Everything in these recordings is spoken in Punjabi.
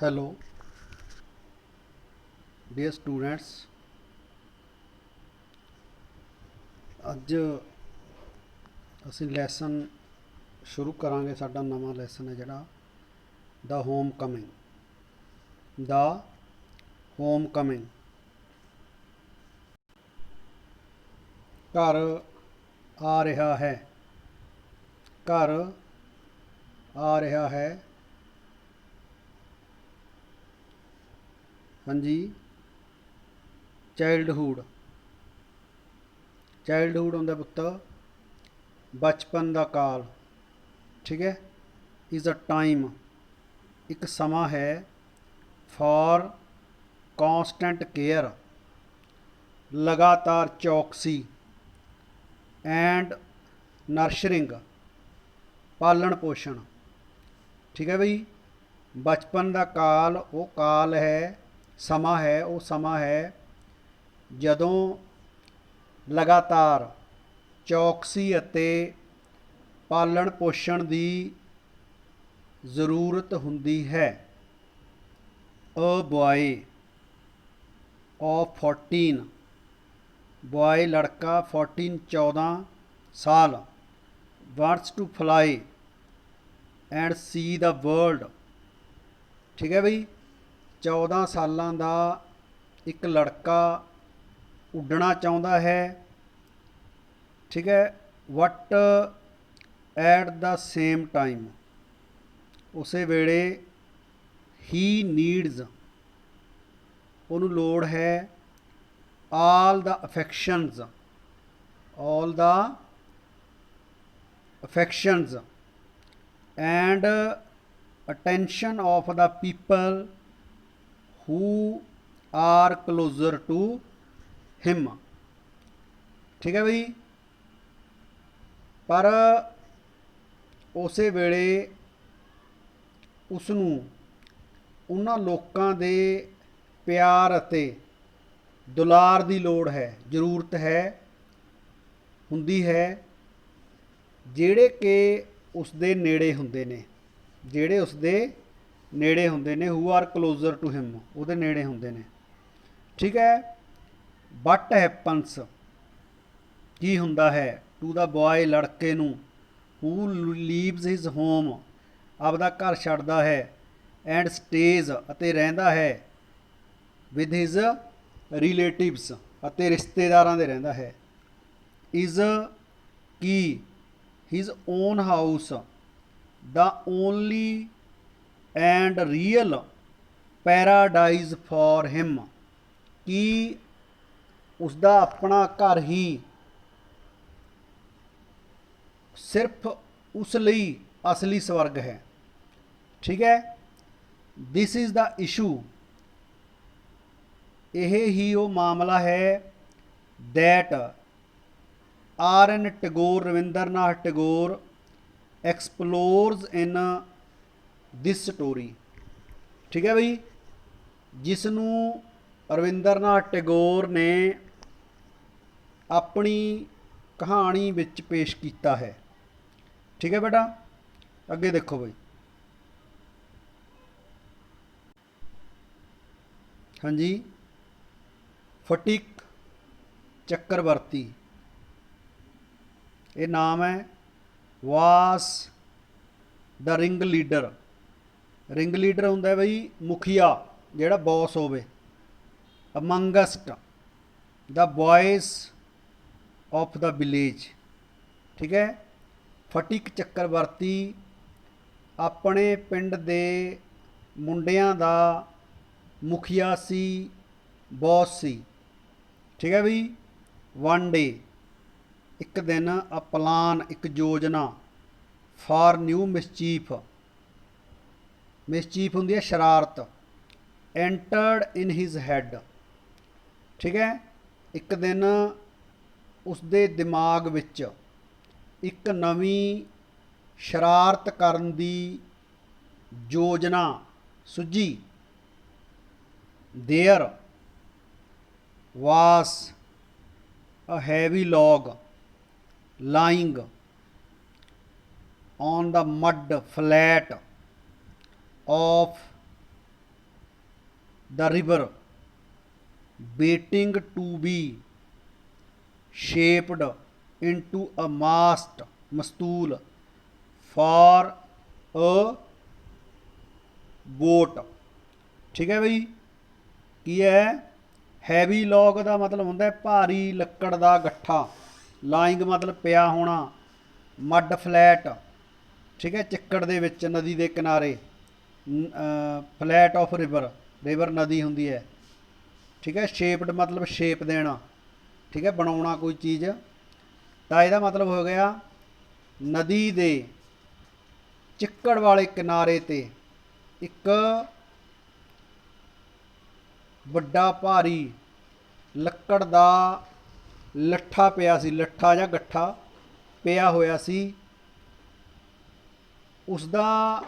Hello dear students. ਅੱਜ ਅਸੀਂ ਲੈਸਨ ਸ਼ੁਰੂ ਕਰਾਂਗੇ। ਸਾਡਾ ਨਵਾਂ ਲੈਸਨ ਹੈ ਜਿਹੜਾ ਦਾ ਹੋਮ ਕਮਿੰਗ। ਘਰ ਆ ਰਿਹਾ ਹੈ। ਘਰ ਆ ਰਿਹਾ ਹੈ। ਹਾਂਜੀ। ਚਾਈਲਡਹੁੱਡ ਹੁੰਦਾ ਪੁੱਤ ਬਚਪਨ ਦਾ ਕਾਲ। ਠੀਕ ਹੈ। ਇਜ਼ ਅ ਟਾਈਮ ਇੱਕ ਸਮਾਂ ਹੈ। ਫॉर ਕੌਂਸਟੈਂਟ ਕੇਅਰ ਲਗਾਤਾਰ ਚੌਕਸੀ। ਐਂਡ ਨਰਸ਼ਰਿੰਗ ਪਾਲਣ ਪੋਸ਼ਣ। ਠੀਕ ਹੈ ਬਈ। ਬਚਪਨ ਦਾ ਕਾਲ ਉਹ ਕਾਲ ਹੈ, ਸਮਾਂ ਹੈ, ਉਹ ਸਮਾਂ ਹੈ ਜਦੋਂ ਲਗਾਤਾਰ ਚੌਕਸੀ ਅਤੇ ਪਾਲਣ ਪੋਸ਼ਣ ਦੀ ਜ਼ਰੂਰਤ ਹੁੰਦੀ ਹੈ। ਅ ਬॉय ऑफ 14 बॉय लड़का 14 14 साल wants to fly and see the world. ठीक है बई। 14 सालों का एक लड़का ਉੱਡਣਾ ਚਾਹੁੰਦਾ ਹੈ। ਠੀਕ ਹੈ। What at the same time ਉਸੇ ਵੇਲੇ ਹੀ ਨੀਡਸ ਉਹਨੂੰ ਲੋੜ ਹੈ all the affections and attention of the people who are closer to him. ਠੀਕ ਹੈ ਬਈ। ਪਰ ਉਸੇ ਵੇਲੇ ਉਸਨੂੰ ਉਹਨਾਂ ਲੋਕਾਂ ਦੇ ਪਿਆਰ ਅਤੇ ਦੁਲਾਰ ਦੀ ਲੋੜ ਹੈ, ਜ਼ਰੂਰਤ ਹੈ, ਹੁੰਦੀ ਹੈ ਜਿਹੜੇ ਕਿ ਉਸ ਦੇ ਨੇੜੇ ਹੁੰਦੇ ਨੇ, who are closer to him ਉਹਦੇ ਨੇੜੇ ਹੁੰਦੇ ਨੇ। ਠੀਕ ਹੈ। ਬਟ ਹੈਪਨਸ ਕੀ ਹੁੰਦਾ ਹੈ ਟੂ ਦਾ ਬॉय ਲੜਕੇ ਨੂੰ ਹੂ ਲੀਵਸ ਹਿਜ਼ ਹੋਮ ਆਪਦਾ ਘਰ ਛੱਡਦਾ ਹੈ ਐਂਡ ਸਟੇਜ਼ ਅਤੇ ਰਹਿੰਦਾ ਹੈ ਵਿਦ ਹਿਜ਼ ਰਿਲੇਟਿਵਸ ਅਤੇ ਰਿਸ਼ਤੇਦਾਰਾਂ ਦੇ ਰਹਿੰਦਾ ਹੈ। ਇਜ਼ ਕੀ his own house the only and real paradise for him ਕੀ ਉਸਦਾ ਆਪਣਾ ਘਰ ਹੀ ਸਿਰਫ ਉਸ ਲਈ ਅਸਲੀ ਸਵਰਗ ਹੈ। ਠੀਕ ਹੈ। ਦਿਸ ਇਜ਼ ਦਾ ਇਸ਼ੂ ਇਹ ਹੀ ਉਹ ਮਾਮਲਾ ਹੈ that R N Tagore Rabindranath Tagore explores in this story. ਠੀਕ ਹੈ ਬਈ। ਜਿਸ ਨੂੰ ਰਵਿੰਦਰਨਾਥ ਟੈਗੋਰ ਨੇ ਆਪਣੀ ਕਹਾਣੀ ਵਿੱਚ ਪੇਸ਼ ਕੀਤਾ ਹੈ। ਠੀਕ ਹੈ ਬੇਟਾ। ਅੱਗੇ ਦੇਖੋ ਬਈ। ਹਾਂਜੀ। ਫਟਿਕ ਚੱਕਰਵਰਤੀ ਇਹ ਨਾਮ ਹੈ। ਵਾਸ ਦਾ ਰਿੰਗ ਲੀਡਰ ਹੁੰਦਾ ਬਈ ਮੁਖੀਆ ਜਿਹੜਾ ਬੌਸ ਹੋਵੇ। Amongst the boys of the village. ठीक है। ਫਟਿਕ ਚੱਕਰਵਰਤੀ ਆਪਣੇ ਪਿੰਡ ਦੇ ਮੁੰਡਿਆਂ ਦਾ ਮੁਖੀਆ ਸੀ, ਬੌਸ ਸੀ। ਠੀਕ ਹੈ ਬਈ। ਵਨ ਡੇ ਇੱਕ ਦਿਨ ਅ ਪਲਾਨ ਇੱਕ ਯੋਜਨਾ ਫਾਰ ਨਿਊ ਮਿਸਚੀਫ ਹੁੰਦੀ ਹੈ ਸ਼ਰਾਰਤ ਐਂਟਰਡ ਇਨ ਹਿਜ਼ ਹੈਡ। ਠੀਕ ਹੈ। ਇੱਕ ਦਿਨ ਉਸਦੇ ਦਿਮਾਗ ਵਿੱਚ ਇੱਕ ਨਵੀਂ ਸ਼ਰਾਰਤ ਕਰਨ ਦੀ ਯੋਜਨਾ ਸੁੱਝੀ। There was a heavy log lying on the mud flat of the river waiting to be shaped into a mast ਮਸਤੂਲ for a boat। ਠੀਕ ਹੈ ਬਈ। ਕੀ ਹੈ हैवी log ਦਾ ਮਤਲਬ ਹੁੰਦਾ ਭਾਰੀ ਲੱਕੜ ਦਾ ਗੱਠਾ। ਲਾਇੰਗ ਮਤਲਬ ਪਿਆ ਹੋਣਾ। ਮੱਡ ਫਲੈਟ ਠੀਕ ਹੈ ਚਿੱਕੜ ਦੇ ਵਿੱਚ ਨਦੀ ਦੇ ਕਿਨਾਰੇ। ਫਲੈਟ ਆਫ ਰਿਵਰ ਰਿਵਰ ਨਦੀ ਹੁੰਦੀ ਹੈ ਠੀਕ ਹੈ। ਸ਼ੇਪਡ ਮਤਲਬ ਸ਼ੇਪ ਦੇਣਾ ਠੀਕ ਹੈ ਬਣਾਉਣਾ ਕੋਈ ਚੀਜ਼। ਤਾਂ ਇਹਦਾ ਮਤਲਬ ਹੋ ਗਿਆ ਨਦੀ ਦੇ ਚਿੱਕੜ ਵਾਲੇ ਕਿਨਾਰੇ ਤੇ ਇੱਕ ਵੱਡਾ ਭਾਰੀ ਲੱਕੜ ਦਾ ਲੱਠਾ ਪਿਆ ਸੀ। ਲੱਠਾ ਜਾਂ ਗੱਠਾ ਪਿਆ ਹੋਇਆ ਸੀ। ਉਸ ਦਾ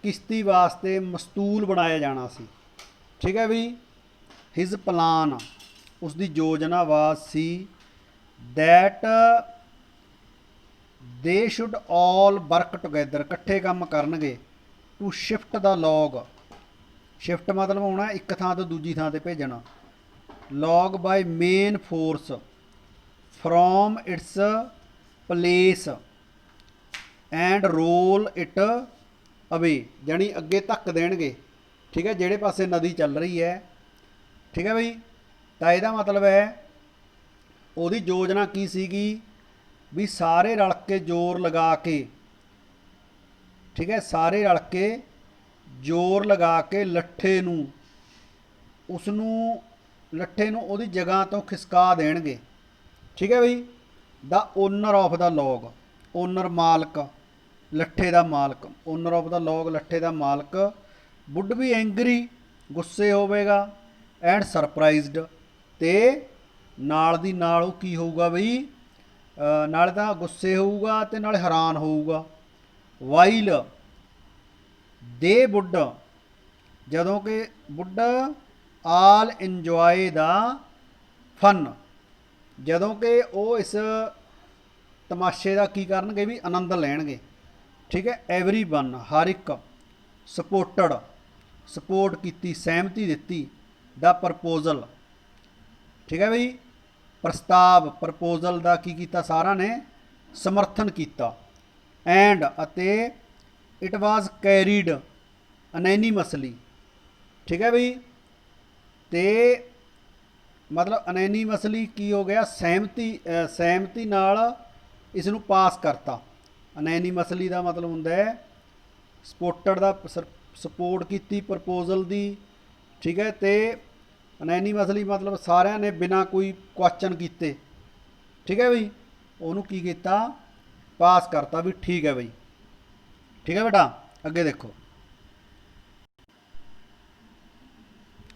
ਕਿਸ਼ਤੀ ਵਾਸਤੇ ਮਸਤੂਲ ਬਣਾਇਆ ਜਾਣਾ ਸੀ ਠੀਕ ਹੈ ਵੀ। ਹਿਜ਼ ਪਲਾਨ ਉਸ ਦੀ ਯੋਜਨਾ ਵਾਸ ਸੀ that they should all work together ਇਕੱਠੇ ਕੰਮ ਕਰਨਗੇ। To shift the log shift ਮਤਲਬ ਹੋਣਾ ਇੱਕ ਥਾਂ ਤੋਂ ਦੂਜੀ ਥਾਂ 'ਤੇ ਭੇਜਣਾ। Log by men force from its place and roll it away ਜਾਣੀ ਅੱਗੇ ਧੱਕ ਦੇਣਗੇ ਠੀਕ ਹੈ ਜਿਹੜੇ ਪਾਸੇ ਨਦੀ ਚੱਲ ਰਹੀ ਹੈ ਠੀਕ ਹੈ ਬਈ। ਤਾਂ ਇਹਦਾ ਮਤਲਬ ਹੈ ਉਹਦੀ ਯੋਜਨਾ ਕੀ ਸੀਗੀ ਵੀ ਸਾਰੇ ਰਲ ਕੇ ਜ਼ੋਰ ਲਗਾ ਕੇ ਠੀਕ ਹੈ ਸਾਰੇ ਰਲ ਕੇ ਜ਼ੋਰ ਲਗਾ ਕੇ ਲੱਠੇ ਨੂੰ ਉਹਦੀ ਜਗ੍ਹਾ ਤੋਂ ਖਿਸਕਾ ਦੇਣਗੇ ਠੀਕ ਹੈ ਬਈ। The owner of the log owner ਮਾਲਕ ਲੱਠੇ ਦਾ ਮਾਲਕ ਓਨਰ ਆਫ ਦਾ ਲੌਗ ਲੱਠੇ ਦਾ ਮਾਲਕ ਵੁੱਡ ਵੀ ਐਂਗਰੀ ਗੁੱਸੇ ਹੋਵੇਗਾ ਐਂਡ ਸਰਪ੍ਰਾਈਜ਼ਡ ਤੇ ਨਾਲ ਦੀ ਨਾਲ ਉਹ ਕੀ ਹੋਊਗਾ ਬਈ ਨਾਲੇ ਤਾਂ ਗੁੱਸੇ ਹੋਊਗਾ ਤੇ ਨਾਲੇ ਹੈਰਾਨ ਹੋਊਗਾ। ਵਾਈਲ ਦੇ ਵੁੱਡ ਜਦੋਂ ਕਿ ਵੁੱਡ ਆਲ ਇੰਜੋਏ ਦਾ ਫਨ ਜਦੋਂ ਕਿ ਉਹ ਇਸ ਤਮਾਸ਼ੇ ਦਾ ਕੀ ਕਰਨਗੇ ਵੀ ਆਨੰਦ ਲੈਣਗੇ ਠੀਕ ਹੈ। ਐਵਰੀ ਵਨ ਹਰ ਇੱਕ ਸਪੋਰਟ ਕੀਤੀ ਸਹਿਮਤੀ ਦਿੱਤੀ। ਦਾ ਪ੍ਰਪੋਜ਼ਲ ਠੀਕ ਹੈ ਬਈ ਪ੍ਰਸਤਾਵ ਪ੍ਰਪੋਜ਼ਲ ਦਾ ਕੀ ਕੀਤਾ ਸਾਰਿਆਂ ਨੇ ਸਮਰਥਨ ਕੀਤਾ। ਐਂਡ ਅਤੇ ਇਟ ਵਾਜ਼ ਕੈਰੀਡ ਅਨੈਨੀਮਸਲੀ ਠੀਕ ਹੈ ਬਈ। ਤੇ ਮਤਲਬ ਅਨੈਨੀਮਸਲੀ ਕੀ ਹੋ ਗਿਆ ਸਹਿਮਤੀ ਨਾਲ ਇਸ ਨੂੰ ਪਾਸ ਕਰਤਾ। ਅਨੈਨੀਮਸਲੀ ਦਾ ਮਤਲਬ ਹੁੰਦਾ ਹੈ ਸਪੋਰਟਡ ਦਾ ਸਪੋਰਟ ਕੀਤੀ ਪ੍ਰਪੋਜ਼ਲ ਦੀ ਠੀਕ ਹੈ। ਤੇ ਅਨੈਨੀਮਸਲੀ ਮਤਲਬ ਸਾਰਿਆਂ ਨੇ ਬਿਨਾਂ ਕੋਈ ਕੁਐਸਚਨ ਕੀਤੇ ਠੀਕ ਹੈ ਬਈ ਉਹਨੂੰ ਕੀ ਕੀਤਾ ਪਾਸ ਕਰਤਾ ਵੀ ਠੀਕ ਹੈ ਬਈ ਠੀਕ ਹੈ ਬੇਟਾ। ਅੱਗੇ ਦੇਖੋ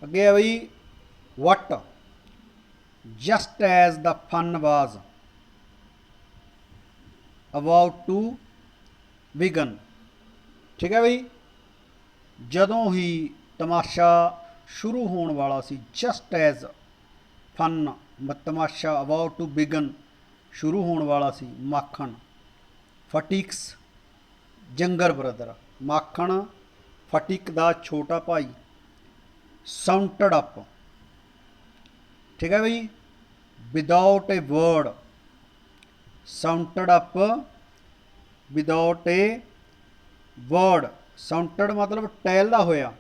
ਅੱਗੇ ਹੈ ਬਈ what just as the fun was about to begin ਠੀਕ ਹੈ ਬਈ। ਜਦੋਂ ਹੀ ਤਮਾਸ਼ਾ ਸ਼ੁਰੂ ਹੋਣ ਵਾਲਾ ਸੀ ਜਸਟ ਐਜ਼ ਫਨ ਤਮਾਸ਼ਾ ਅਬਾਊਟ ਟੂ ਬਿਗਨ ਸ਼ੁਰੂ ਹੋਣ ਵਾਲਾ ਸੀ। ਮਾਖਣ ਫਟਿਕਸ ਜੰਗਰ ਬ੍ਰਦਰ ਮਾਖਣ ਫਟਿਕ ਦਾ ਛੋਟਾ ਭਾਈ। ਸਾਊਂਟਡ ਅਪ ਠੀਕ ਹੈ ਬਈ without a word sauntered up without a word sauntered ਮਤਲਬ ਟਹਿਲਦਾ ਹੋਇਆ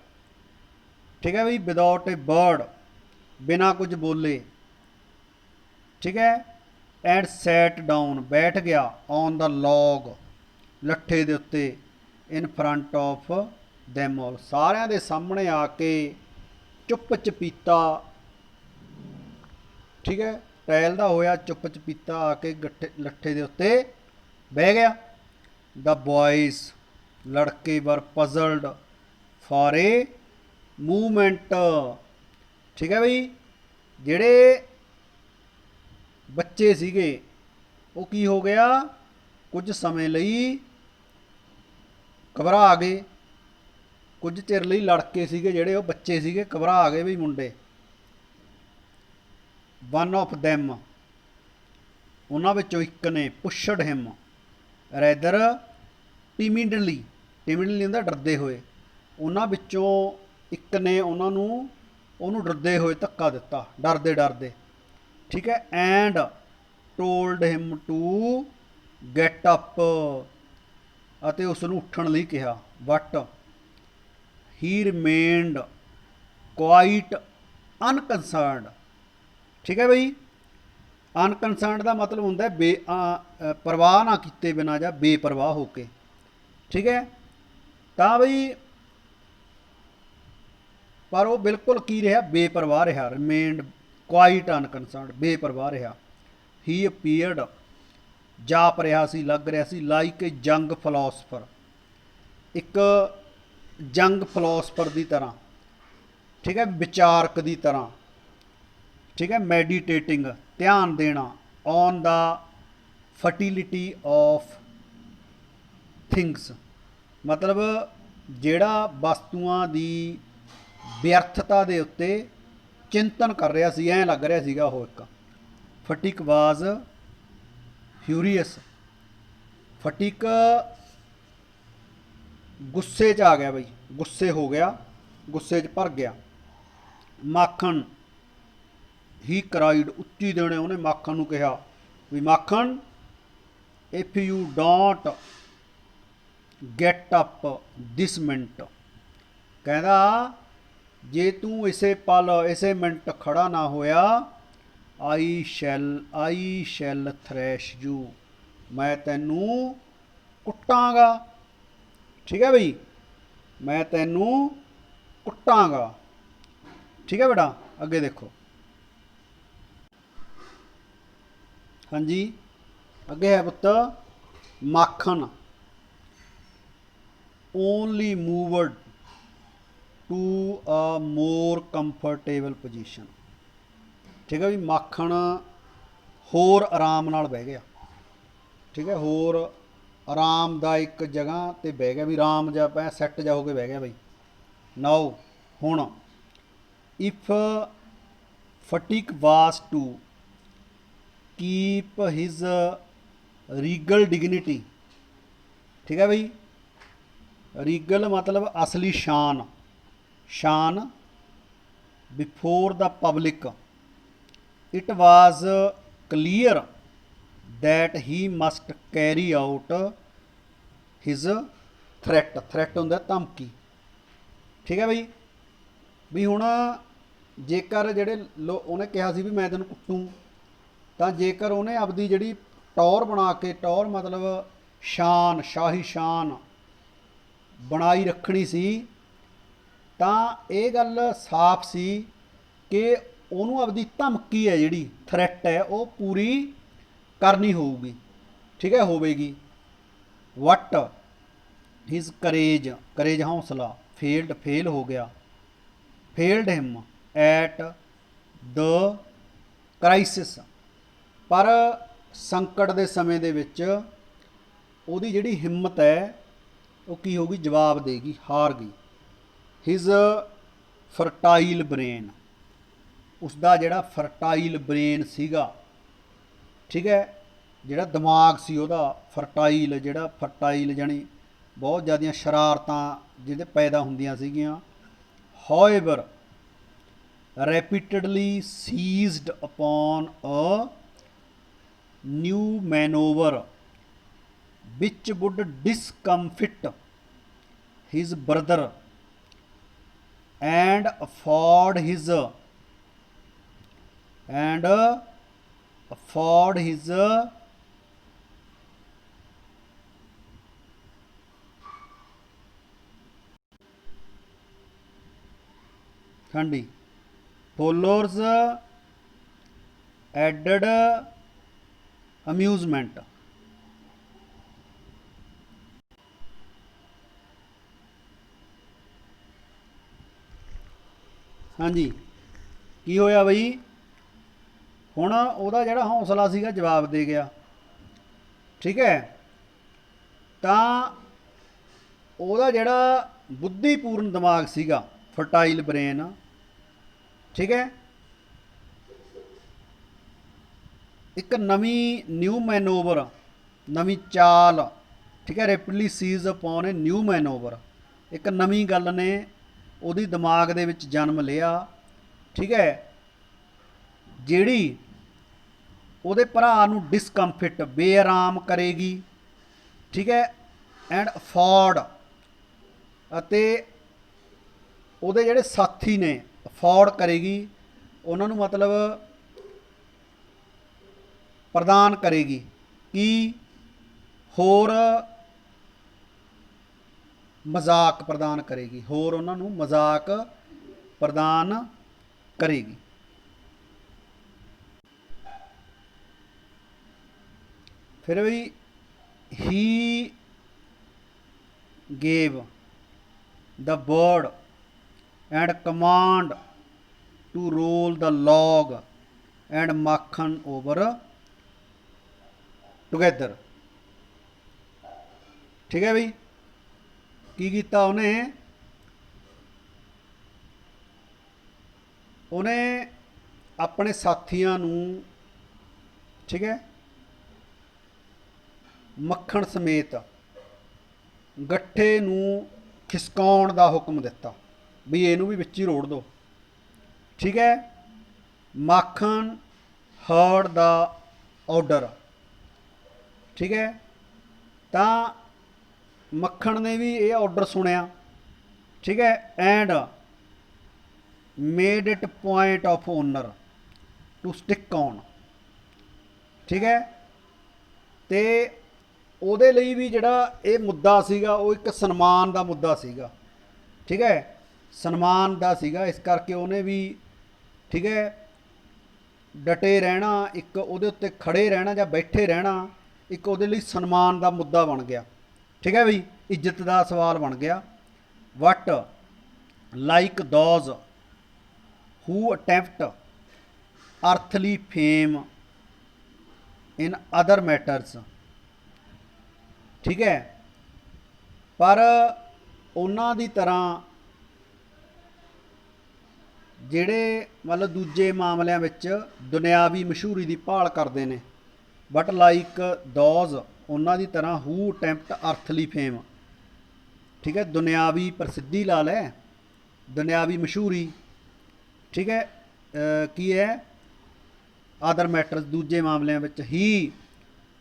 ਠੀਕ ਹੈ ਬਈ ਵਿਦਾਊਟ ਏ ਵਰਡ ਬਿਨਾਂ ਕੁਝ ਬੋਲੇ ਠੀਕ ਹੈ। ਐਂਡ ਸੈਟ ਡਾਊਨ ਬੈਠ ਗਿਆ ਔਨ ਦਾ ਲੌਗ ਲੱਠੇ ਦੇ ਉੱਤੇ ਇਨ ਫਰੰਟ ਆਫ ਦੈਮ ਆਲ ਸਾਰਿਆਂ ਦੇ ਸਾਹਮਣੇ ਆ ਕੇ ਚੁੱਪ ਚਪੀਤਾ ਠੀਕ ਹੈ ਟਹਿਲਦਾ ਹੋਇਆ ਚੁੱਪ ਚਪੀਤਾ ਆ ਕੇ ਲੱਠੇ ਦੇ ਉੱਤੇ ਬਹਿ ਗਿਆ। ਦਾ ਬॉयਜ਼ ਲੜਕੇ ਵਰ ਪਜ਼ਲਡ ਫਾਰ ਏ ਮੂਵਮੈਂਟ ਠੀਕ ਹੈ ਬਈ ਜਿਹੜੇ ਬੱਚੇ ਸੀਗੇ ਉਹ ਕੀ ਹੋ ਗਿਆ ਕੁਝ ਸਮੇਂ ਲਈ ਘਬਰਾ ਗਏ। ਕੁਝ ਚਿਰ ਲਈ ਲੜਕੇ ਸੀਗੇ ਜਿਹੜੇ ਉਹ ਬੱਚੇ ਸੀਗੇ ਘਬਰਾ ਗਏ ਵੀ ਮੁੰਡੇ। ਵਨ ਆਫ ਦੈਮ ਉਹਨਾਂ ਵਿੱਚੋਂ ਇੱਕ ਨੇ ਪੁਸ਼ਡ ਹਿਮ ਰੈਦਰ ਟਿਮਿਡਲੀ ਹੁੰਦਾ ਡਰਦੇ ਹੋਏ ਉਹਨਾਂ ਵਿੱਚੋਂ ਇੱਕ ਨੇ ਉਹਨਾਂ ਨੂੰ ਉਹਨੂੰ ਡਰਦੇ ਹੋਏ ਧੱਕਾ ਦਿੱਤਾ, ਡਰਦੇ ਡਰਦੇ, ਠੀਕ ਹੈ। And told him to get up, ਅਤੇ ਉਸ ਨੂੰ ਉੱਠਣ ਲਈ ਕਿਹਾ। ਬਟ ਹੀ ਰਿਮੇਨਡ ਕੁਆਇਟ ਅਨਕਨਸਰਨਡ, ਠੀਕ ਹੈ ਬਈ। ਅਨਕਨਸਰਨਡ ਦਾ ਮਤਲਬ ਹੁੰਦਾ ਪਰਵਾਹ ਨਾ ਕੀਤੇ ਬਿਨਾਂ ਜਾਂ ਬੇਪਰਵਾਹ ਹੋ ਕੇ, ਠੀਕ ਹੈ। ਤਾਂ ਬਈ ਪਰ ਉਹ ਬਿਲਕੁਲ ਕੀ ਰਿਹਾ, ਬੇਪਰਵਾਹ ਰਿਹਾ। ਰਿਮੇਨਡ ਕੁਆਇਟ ਅਨਕਨਸਰਨਡ, ਬੇਪਰਵਾਹ ਰਿਹਾ। ਹੀ ਅਪੀਅਰਡ, ਜਾਪ ਰਿਹਾ ਸੀ, ਲੱਗ ਰਿਹਾ ਸੀ, ਲਾਈਕ ਏ ਜੰਗ ਫਿਲੋਸਫਰ, ਇੱਕ ਜੰਗ ਫਿਲੋਸਫਰ ਦੀ ਤਰ੍ਹਾਂ, ਠੀਕ ਹੈ, ਵਿਚਾਰਕ ਦੀ ਤਰ੍ਹਾਂ, ਠੀਕ ਹੈ। ਮੈਡੀਟੇਟਿੰਗ, ਧਿਆਨ ਦੇਣਾ, on the fertility of things, ਮਤਲਬ ਜਿਹੜਾ ਵਸਤੂਆਂ ਦੀ ਵਿਅਰਥਤਾ ਦੇ ਉੱਤੇ ਚਿੰਤਨ ਕਰ ਰਿਹਾ ਸੀ, ਐਂ ਲੱਗ ਰਿਹਾ ਸੀਗਾ ਉਹ ਇੱਕ। ਫਟਿਕ ਵਾਜ਼ ਫਿਊਰੀਅਸ, ਫਟਿਕ ਗੁੱਸੇ 'ਚ ਆ ਗਿਆ ਬਈ, ਗੁੱਸੇ ਹੋ ਗਿਆ, ਗੁੱਸੇ 'ਚ ਭਰ ਗਿਆ। ਮਾਖਣ, ਹੀ ਕਰਾਈਡ, ਉੱਚੀ ਦੇਣੇ ਉਹਨੇ ਮਾਖਣ ਨੂੰ ਕਿਹਾ ਵੀ Makhan, if you don't get up this minute, ਕਹਿੰਦਾ ਜੇ ਤੂੰ ਇਸੇ ਪਲ, ਇਸੇ ਮਿੰਟ ਖੜਾ ਨਾ ਹੋਇਆ, ਆਈ ਸ਼ੈਲ ਥ੍ਰੈਸ਼ ਯੂ, ਮੈਂ ਤੈਨੂੰ ਕੁੱਟਾਂਗਾ, ਠੀਕ ਹੈ ਬਈ, ਮੈਂ ਤੈਨੂੰ ਕੁੱਟਾਂਗਾ, ਠੀਕ ਹੈ ਬੇਟਾ। ਅੱਗੇ ਦੇਖੋ, ਹਾਂਜੀ ਅੱਗੇ ਹੈ ਪੁੱਤ, Makhan only moved to a more comfortable position, ਠੀਕ ਹੈ ਵੀ। ਮਾਖਣ ਹੋਰ ਆਰਾਮ ਨਾਲ ਬਹਿ ਗਿਆ, ਠੀਕ ਹੈ, ਹੋਰ ਆਰਾਮਦਾਇਕ ਜਗ੍ਹਾ 'ਤੇ ਬਹਿ ਗਿਆ, ਵੀ ਆਰਾਮ ਜਿਹਾ ਪੈ ਸੈੱਟ ਜਾ ਹੋ ਕੇ ਬਹਿ ਗਿਆ ਬਈ। ਨਾਓ, ਹੁਣ, if Phatik was to keep his regal dignity, ਠੀਕ ਹੈ ਬਈ। ਰੀਗਲ ਮਤਲਬ ਅਸਲੀ ਸ਼ਾਨ, ਸ਼ਾਨ before the public, it was clear that he must carry out his threat, threat ਹੁੰਦਾ ਧਮਕੀ, ਠੀਕ ਹੈ ਬਈ। ਵੀ ਹੁਣ ਜੇਕਰ ਜਿਹੜੇ ਉਹਨੇ ਕਿਹਾ ਸੀ ਵੀ ਮੈਂ ਤੈਨੂੰ ਕੁੱਟੂ, ਤਾਂ ਜੇਕਰ ਉਹਨੇ ਆਪਦੀ ਜਿਹੜੀ ਟੌਰ ਬਣਾ ਕੇ, ਟੌਰ ਮਤਲਬ ਸ਼ਾਨ, ਸ਼ਾਹੀ ਸ਼ਾਨ ਬਣਾਈ ਰੱਖਣੀ ਸੀ, ਤਾਂ ਇਹ ਗੱਲ ਸਾਫ਼ ਸੀ ਕਿ ਉਹਨੂੰ ਆਪਦੀ ਧਮਕੀ ਹੈ, ਜਿਹੜੀ ਥ੍ਰੈਟ ਹੈ, ਉਹ ਪੂਰੀ ਕਰਨੀ ਹੋਊਗੀ, ਠੀਕ ਹੈ, ਹੋਵੇਗੀ। ਵਟ ਹਿਜ਼ ਕਰੇਜ, ਕਰੇਜ ਹੌਸਲਾ, ਫੇਲਡ, ਫੇਲ ਹੋ ਗਿਆ, failed him at the crisis, ਪਰ ਸੰਕਟ ਦੇ ਸਮੇਂ ਦੇ ਵਿੱਚ ਉਹਦੀ ਜਿਹੜੀ ਹਿੰਮਤ ਹੈ ਉਹ ਕੀ ਹੋਊਗੀ, ਜਵਾਬ ਦੇਗੀ, ਹਾਰ ਗਈ। ਹਿਜ਼ ਫਰਟਾਈਲ ਬ੍ਰੇਨ, ਉਸਦਾ ਜਿਹੜਾ ਫਰਟਾਈਲ ਬ੍ਰੇਨ ਸੀਗਾ, ਠੀਕ ਹੈ, ਜਿਹੜਾ ਦਿਮਾਗ ਸੀ ਉਹਦਾ ਫਰਟਾਈਲ, ਜਿਹੜਾ ਫਰਟਾਈਲ ਜਾਣੀ ਬਹੁਤ ਜ਼ਿਆਦੀਆਂ ਸ਼ਰਾਰਤਾਂ ਜਿਹਦੇ ਪੈਦਾ ਹੁੰਦੀਆਂ ਸੀਗੀਆਂ। However repeatedly seized upon a new maneuver which would discomfit his brother and afford his ਹਾਂਜੀ followers added amusement, ਹਾਂਜੀ ਕੀ ਹੋਇਆ ਬਈ, ਹੁਣ ਉਹਦਾ ਜਿਹੜਾ ਹੌਸਲਾ ਸੀਗਾ ਜਵਾਬ ਦੇ ਗਿਆ, ਠੀਕ ਹੈ। ਤਾਂ ਉਹਦਾ ਜਿਹੜਾ ਬੁੱਧੀਪੂਰਨ ਦਿਮਾਗ ਸੀਗਾ, ਫਰਟਾਈਲ ਬ੍ਰੇਨ, ਠੀਕ ਹੈ, ਇੱਕ ਨਵੀਂ ਨਿਊ ਮੈਨੋਵਰ, ਨਵੀਂ ਚਾਲ, ਠੀਕ ਹੈ, ਰੈਪਿਡਲੀ ਸੀਜ਼ ਅਪੋਨ ਏ ਨਿਊ ਮੈਨੋਵਰ, ਇੱਕ ਨਵੀਂ ਗੱਲ ਨੇ ਉਹਦੀ ਦਿਮਾਗ ਦੇ ਵਿੱਚ ਜਨਮ ਲਿਆ, ਠੀਕ ਹੈ, ਜਿਹੜੀ ਉਹਦੇ ਭਰਾ ਨੂੰ ਡਿਸਕੰਫਿਟ ਬੇਆਰਾਮ ਕਰੇਗੀ, ਠੀਕ ਹੈ, ਐਂਡ ਅਫੋਰਡ, ਅਤੇ ਉਹਦੇ ਜਿਹੜੇ ਸਾਥੀ ਨੇ ਅਫੋਰਡ ਕਰੇਗੀ, ਉਹਨਾਂ ਨੂੰ ਮਤਲਬ ਪ੍ਰਦਾਨ ਕਰੇਗੀ ਕਿ ਹੋਰ ਮਜ਼ਾਕ ਪ੍ਰਦਾਨ ਕਰੇਗੀ, ਹੋਰ ਉਹਨਾਂ ਨੂੰ ਮਜ਼ਾਕ ਪ੍ਰਦਾਨ ਕਰੇਗੀ। ਫਿਰ ਵੀ he gave the bird and command to roll the log and Makhan over together. ਠੀਕ ਹੈ ਬਈ, ਕੀ ਕੀਤਾ ਉਹਨੇ ਆਪਣੇ ਸਾਥੀਆਂ ਨੂੰ, ਠੀਕ ਹੈ, ਮੱਖਣ ਸਮੇਤ ਗੱਠੇ ਨੂੰ ਖਿਸਕਾਉਣ ਦਾ ਹੁਕਮ ਦਿੱਤਾ ਵੀ ਇਹਨੂੰ ਵੀ ਵਿੱਚ ਹੀ ਰੋੜ ਦਿਓ। ਠੀਕ ਹੈ, ਮਾਖਣ ਹਰਡ ਦਾ ਆਰਡਰ। ਠੀਕ ਹੈ, ਤਾਂ ਮੱਖਣ ਨੇ ਵੀ ਇਹ ਆਰਡਰ ਸੁਣਿਆ। ਠੀਕ ਹੈ, and made it point of honour to stick on. ਠੀਕ ਹੈ, ਤੇ ਉਹਦੇ ਲਈ ਵੀ ਜਿਹੜਾ ਇਹ ਮੁੱਦਾ ਸੀਗਾ ਉਹ ਇੱਕ ਸਨਮਾਨ ਦਾ ਮੁੱਦਾ ਸੀਗਾ। ਠੀਕ ਹੈ, ਸਨਮਾਨ ਦਾ ਸੀਗਾ, ਇਸ ਕਰਕੇ ਉਹਨੇ ਵੀ, ਠੀਕ ਹੈ, ਡਟੇ ਰਹਿਣਾ, ਇੱਕ ਉਹਦੇ ਉੱਤੇ ਖੜੇ ਰਹਿਣਾ ਜਾਂ ਬੈਠੇ ਰਹਿਣਾ ਇੱਕ ਉਹਦੇ ਲਈ ਸਨਮਾਨ ਦਾ ਮੁੱਦਾ ਬਣ ਗਿਆ। ਠੀਕ ਹੈ ਬਈ, ਇੱਜ਼ਤ ਦਾ ਸਵਾਲ ਬਣ ਗਿਆ। What like those who attempt earthly fame in other matters. ਠੀਕ ਹੈ, ਪਰ ਉਹਨਾਂ ਦੀ ਤਰ੍ਹਾਂ ਜਿਹੜੇ ਮਤਲਬ ਦੂਜੇ ਮਾਮਲਿਆਂ ਵਿੱਚ ਦੁਨਿਆਵੀ ਮਸ਼ਹੂਰੀ ਦੀ ਭਾਲ ਕਰਦੇ ਨੇ, ਬਟ ਲਾਈਕ ਦੋਜ਼, ਉਹਨਾਂ ਦੀ ਤਰ੍ਹਾਂ ਹੂ ਅਟੈਂਪਟ ਅਰਥਲੀ ਫੇਮ। ਠੀਕ ਹੈ, ਦੁਨਿਆਵੀ ਪ੍ਰਸਿੱਧੀ ਲਾ ਲੈ, ਦੁਨਿਆਵੀ ਮਸ਼ਹੂਰੀ। ਠੀਕ ਹੈ, ਕੀ ਹੈ, ਅਦਰ ਮੈਟਰਸ, ਦੂਜੇ ਮਾਮਲਿਆਂ ਵਿੱਚ he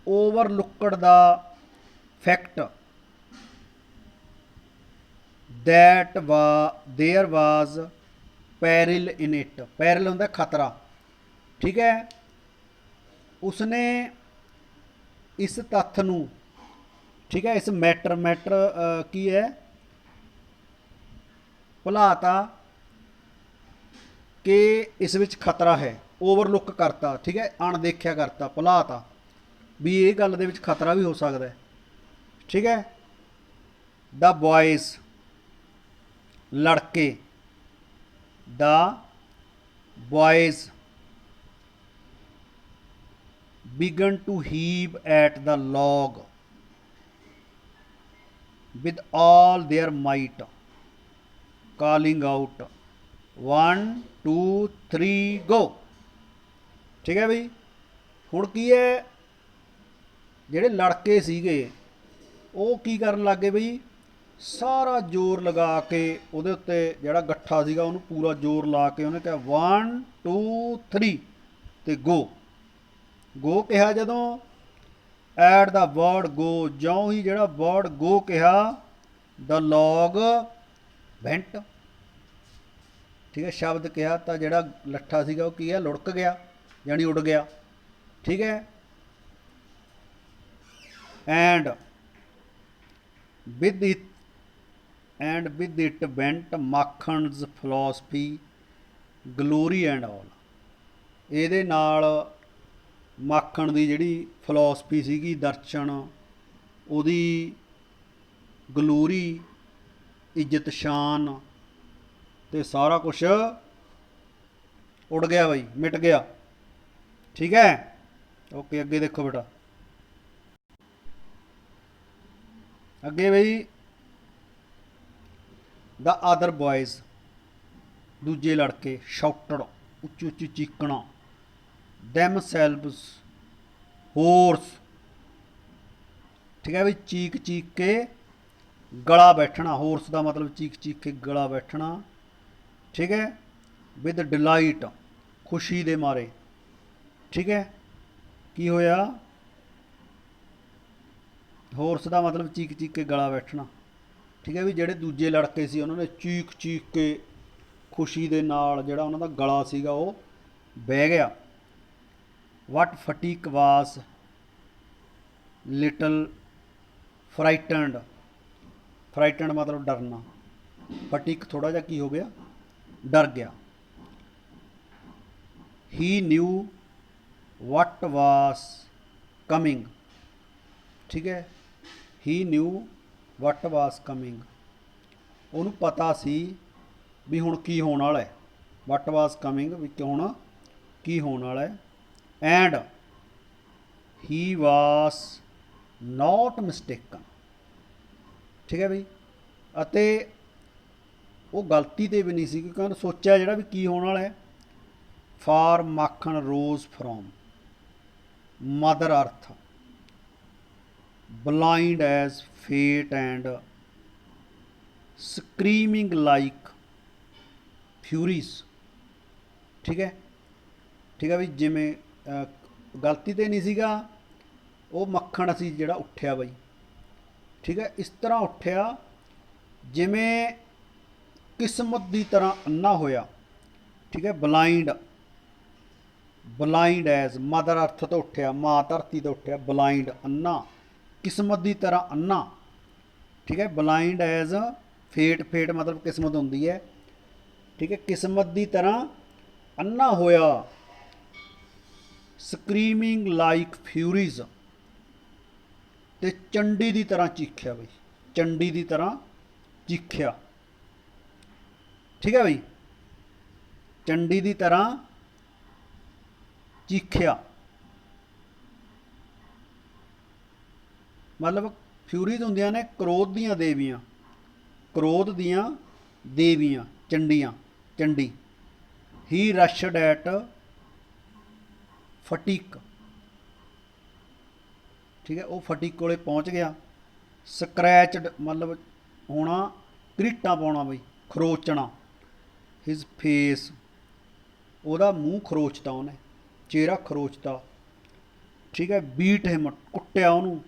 overlooked the fact that there was peril in it. Peril ਹੁੰਦਾ ਖਤਰਾ। ਠੀਕ ਹੈ, ਉਸਨੇ ਇਸ ਤੱਥ ਨੂੰ, ਠੀਕ ਹੈ, ਇਸ ਮੈਟਰ ਕੀ ਹੈ, ਭੁਲਾਤਾ ਕਿ ਇਸ ਵਿੱਚ ਖਤਰਾ ਹੈ, ਓਵਰਲੁੱਕ ਕਰਤਾ। ਠੀਕ ਹੈ, ਅਣਦੇਖਿਆ ਕਰਤਾ, ਭੁਲਾਤਾ ਵੀ ਇਹ ਗੱਲ ਦੇ ਵਿੱਚ ਖਤਰਾ ਵੀ ਹੋ ਸਕਦਾ ਹੈ। ਠੀਕ ਹੈ, ਦਾ ਬॉयਜ਼, ਲੜਕੇ, ਦਾ ਬॉयਜ਼ began to heave at the log with all their might, calling out 1 2 3 go। ਠੀਕ ਹੈ ਬਈ, ਹੁਣ ਕੀ ਹੈ, ਜਿਹੜੇ ਲੜਕੇ ਸੀਗੇ ਉਹ ਕੀ ਕਰਨ ਲੱਗੇ ਬਈ, ਸਾਰਾ ਜ਼ੋਰ ਲਗਾ ਕੇ ਉਹਦੇ ਉੱਤੇ ਜਿਹੜਾ ਗੱਠਾ ਸੀਗਾ ਉਹਨੂੰ ਪੂਰਾ ਜ਼ੋਰ ਲਾ ਕੇ ਉਹਨੇ ਕਿਹਾ 1 2 3 ਤੇ ਗੋ। ਗੋ ਕਿਹਾ ਜਦੋਂ, ਐਟ ਦਾ ਵਰਡ ਗੋ, ਜਿਉਂ ਹੀ ਜਿਹੜਾ ਵਰਡ ਗੋ ਕਿਹਾ, ਦਾ ਲੌਗ ਵੈਂਟ। ਠੀਕ ਹੈ, ਸ਼ਬਦ ਕਿਹਾ ਤਾਂ ਜਿਹੜਾ ਲੱਠਾ ਸੀਗਾ ਉਹ ਕੀ ਹੈ, ਲੁੜਕ ਗਿਆ, ਯਾਨੀ ਉੱਡ ਗਿਆ। ਠੀਕ ਹੈ, and with it went Makhan's philosophy glory and all. ਇਹਦੇ ਨਾਲ ਮਾਖਣ ਦੀ ਜਿਹੜੀ ਫਿਲੋਸਫੀ ਸੀਗੀ, ਦਰਸ਼ਨ, ਉਹਦੀ ਗਲੋਰੀ, ਇੱਜ਼ਤ ਸ਼ਾਨ ਤੇ ਸਾਰਾ ਕੁਛ ਉੱਡ ਗਿਆ ਬਈ, ਮਿਟ ਗਿਆ। ਠੀਕ ਹੈ, ਓਕੇ, ਅੱਗੇ ਦੇਖੋ ਬੇਟਾ, ਅੱਗੇ ਬਈ, ਦਾ ਅਦਰ ਬॉयਜ਼, ਦੂਜੇ ਲੜਕੇ, ਸ਼ਾਊਟਡ, ਉੱਚੀ ਉੱਚੀ ਚੀਕਣਾ, themselves ਹੋਰਸ। ਠੀਕ ਹੈ ਵੀ, ਚੀਕ ਚੀਕ ਕੇ गला बैठना, होर्स का मतलब चीख चीख के गला बैठना, ठीक है। विद डिलाइट, खुशी दे मारे, ठीक है। की होया, होर्स का मतलब चीख चीख के गला बैठना, ठीक है। भी ਜਿਹੜੇ ਦੂਜੇ ਲੜਕੇ ਸੀ ਉਹਨਾਂ ਨੇ ਚੀਖ ਚੀਖ ਕੇ ਖੁਸ਼ੀ ਦੇ ਨਾਲ ਜਿਹੜਾ ਉਹਨਾਂ ਦਾ ਗਲਾ ਸੀਗਾ ਉਹ ਬਹਿ ਗਿਆ। ਵਟ ਫਟੀਕ ਵਾਸ ਲਿਟਲ ਫਰਾਈਟਨਡ, ਫਰਾਈਟਨਡ मतलब डरना, फटीक थोड़ा जा की हो गया, डर गया। ही न्यू वट वास कमिंग, ठीक है। ही न्यू वट वास कमिंग, ਉਹਨੂੰ ਪਤਾ ਸੀ ਵੀ ਹੁਣ ਕੀ ਹੋਣ ਵਾਲਾ ਹੈ। ਵਟ ਵਾਸ ਕਮਿੰਗ, ਵੀ ਹੁਣ ਕੀ ਹੋਣ ਵਾਲਾ ਹੈ। And he was note mistaken, ਠੀਕ ਹੈ ਬਈ। ਅਤੇ ਉਹ ਗਲਤੀ 'ਤੇ ਵੀ ਨਹੀਂ ਸੀ, ਕਿਉਂਕਿ ਉਹਨੇ ਸੋਚਿਆ ਜਿਹੜਾ ਵੀ ਕੀ ਹੋਣ ਵਾਲਾ ਹੈ। For Makhan rose from mother ਅਰਥ, blind as fate and screaming like furies, ठीक है। ठीक है भी जिमें गलती तो नहीं सीगा, वो मक्खण सी जिहड़ा उठिया बई, ठीक है। इस तरह उठिया जिमें किस्मत की तरह अन्ना होया, ठीक है। Blind, blind as mother earth तो उठिया, माँ धरती तो उठिया। ब्लाइंड अन्ना, किस्मत की तरह अन्ना, ठीक है। ब्लाइंड एज फेट, फेट मतलब किस्मत होंदी है, ठीक है। किस्मत की तरह अन्ना होया। स्क्रीमिंग लाइक फ्यूरीज, ते चंडी की तरह चीख्या बई, चंडी की तरह चीख्या, ठीक है बई। चंडी की तरह चीख्या मतलब फ्यूरीज होंदियां ने क्रोध दियां देवियां, क्रोध दियां देवियां, चंडियां, चंडी। ही रशड एट फटीक, ठीक है। वो फटीक कोले पहुँच गया। स्क्रैचड मतलब होना, घरीटा पाउणा बई, खरोचना। हिज फेस, ਉਹਦਾ ਮੂੰਹ ਖਰੋਚਤਾ ਉਹਨੇ, ਚਿਹਰਾ ਖਰੋਚਤਾ, ਠੀਕ ਹੈ। ਬੀਟ ਹਿਮ, ਕੁੱਟਿਆ ਉਹਨੂੰ।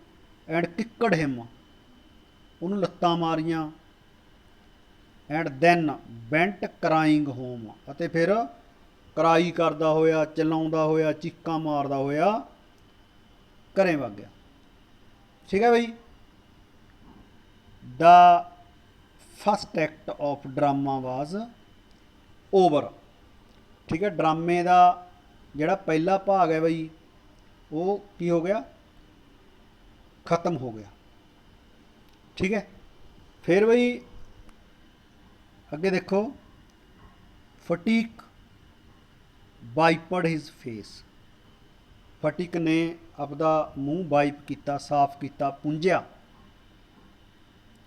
ਐਂਡ ਕਿੱਕੜ ਹਿਮ, ਉਹਨੂੰ ਲੱਤਾਂ ਮਾਰੀਆਂ। ਐਂਡ ਦੈਨ ਬੈਂਟ ਕਰਾਈਂਗ ਹੋਮ, ਅਤੇ ਫਿਰ ਕਰਾਈ ਕਰਦਾ ਹੋਇਆ, ਚਲਾਉਂਦਾ ਹੋਇਆ, ਚੀਕਾਂ ਮਾਰਦਾ ਹੋਇਆ ਘਰੇ ਵਗ ਗਿਆ, ਠੀਕ ਹੈ ਬਈ। The first act of drama was over, ठीक है। ड्रामे का जोड़ा पहला भाग है बई वो की हो गया, ख़त्म हो गया, ठीक है। फिर बई अगे देखो, Phatik wiped his face, Phatik ने अपना मूँह वाइप किया, साफ किया, पुंजिया।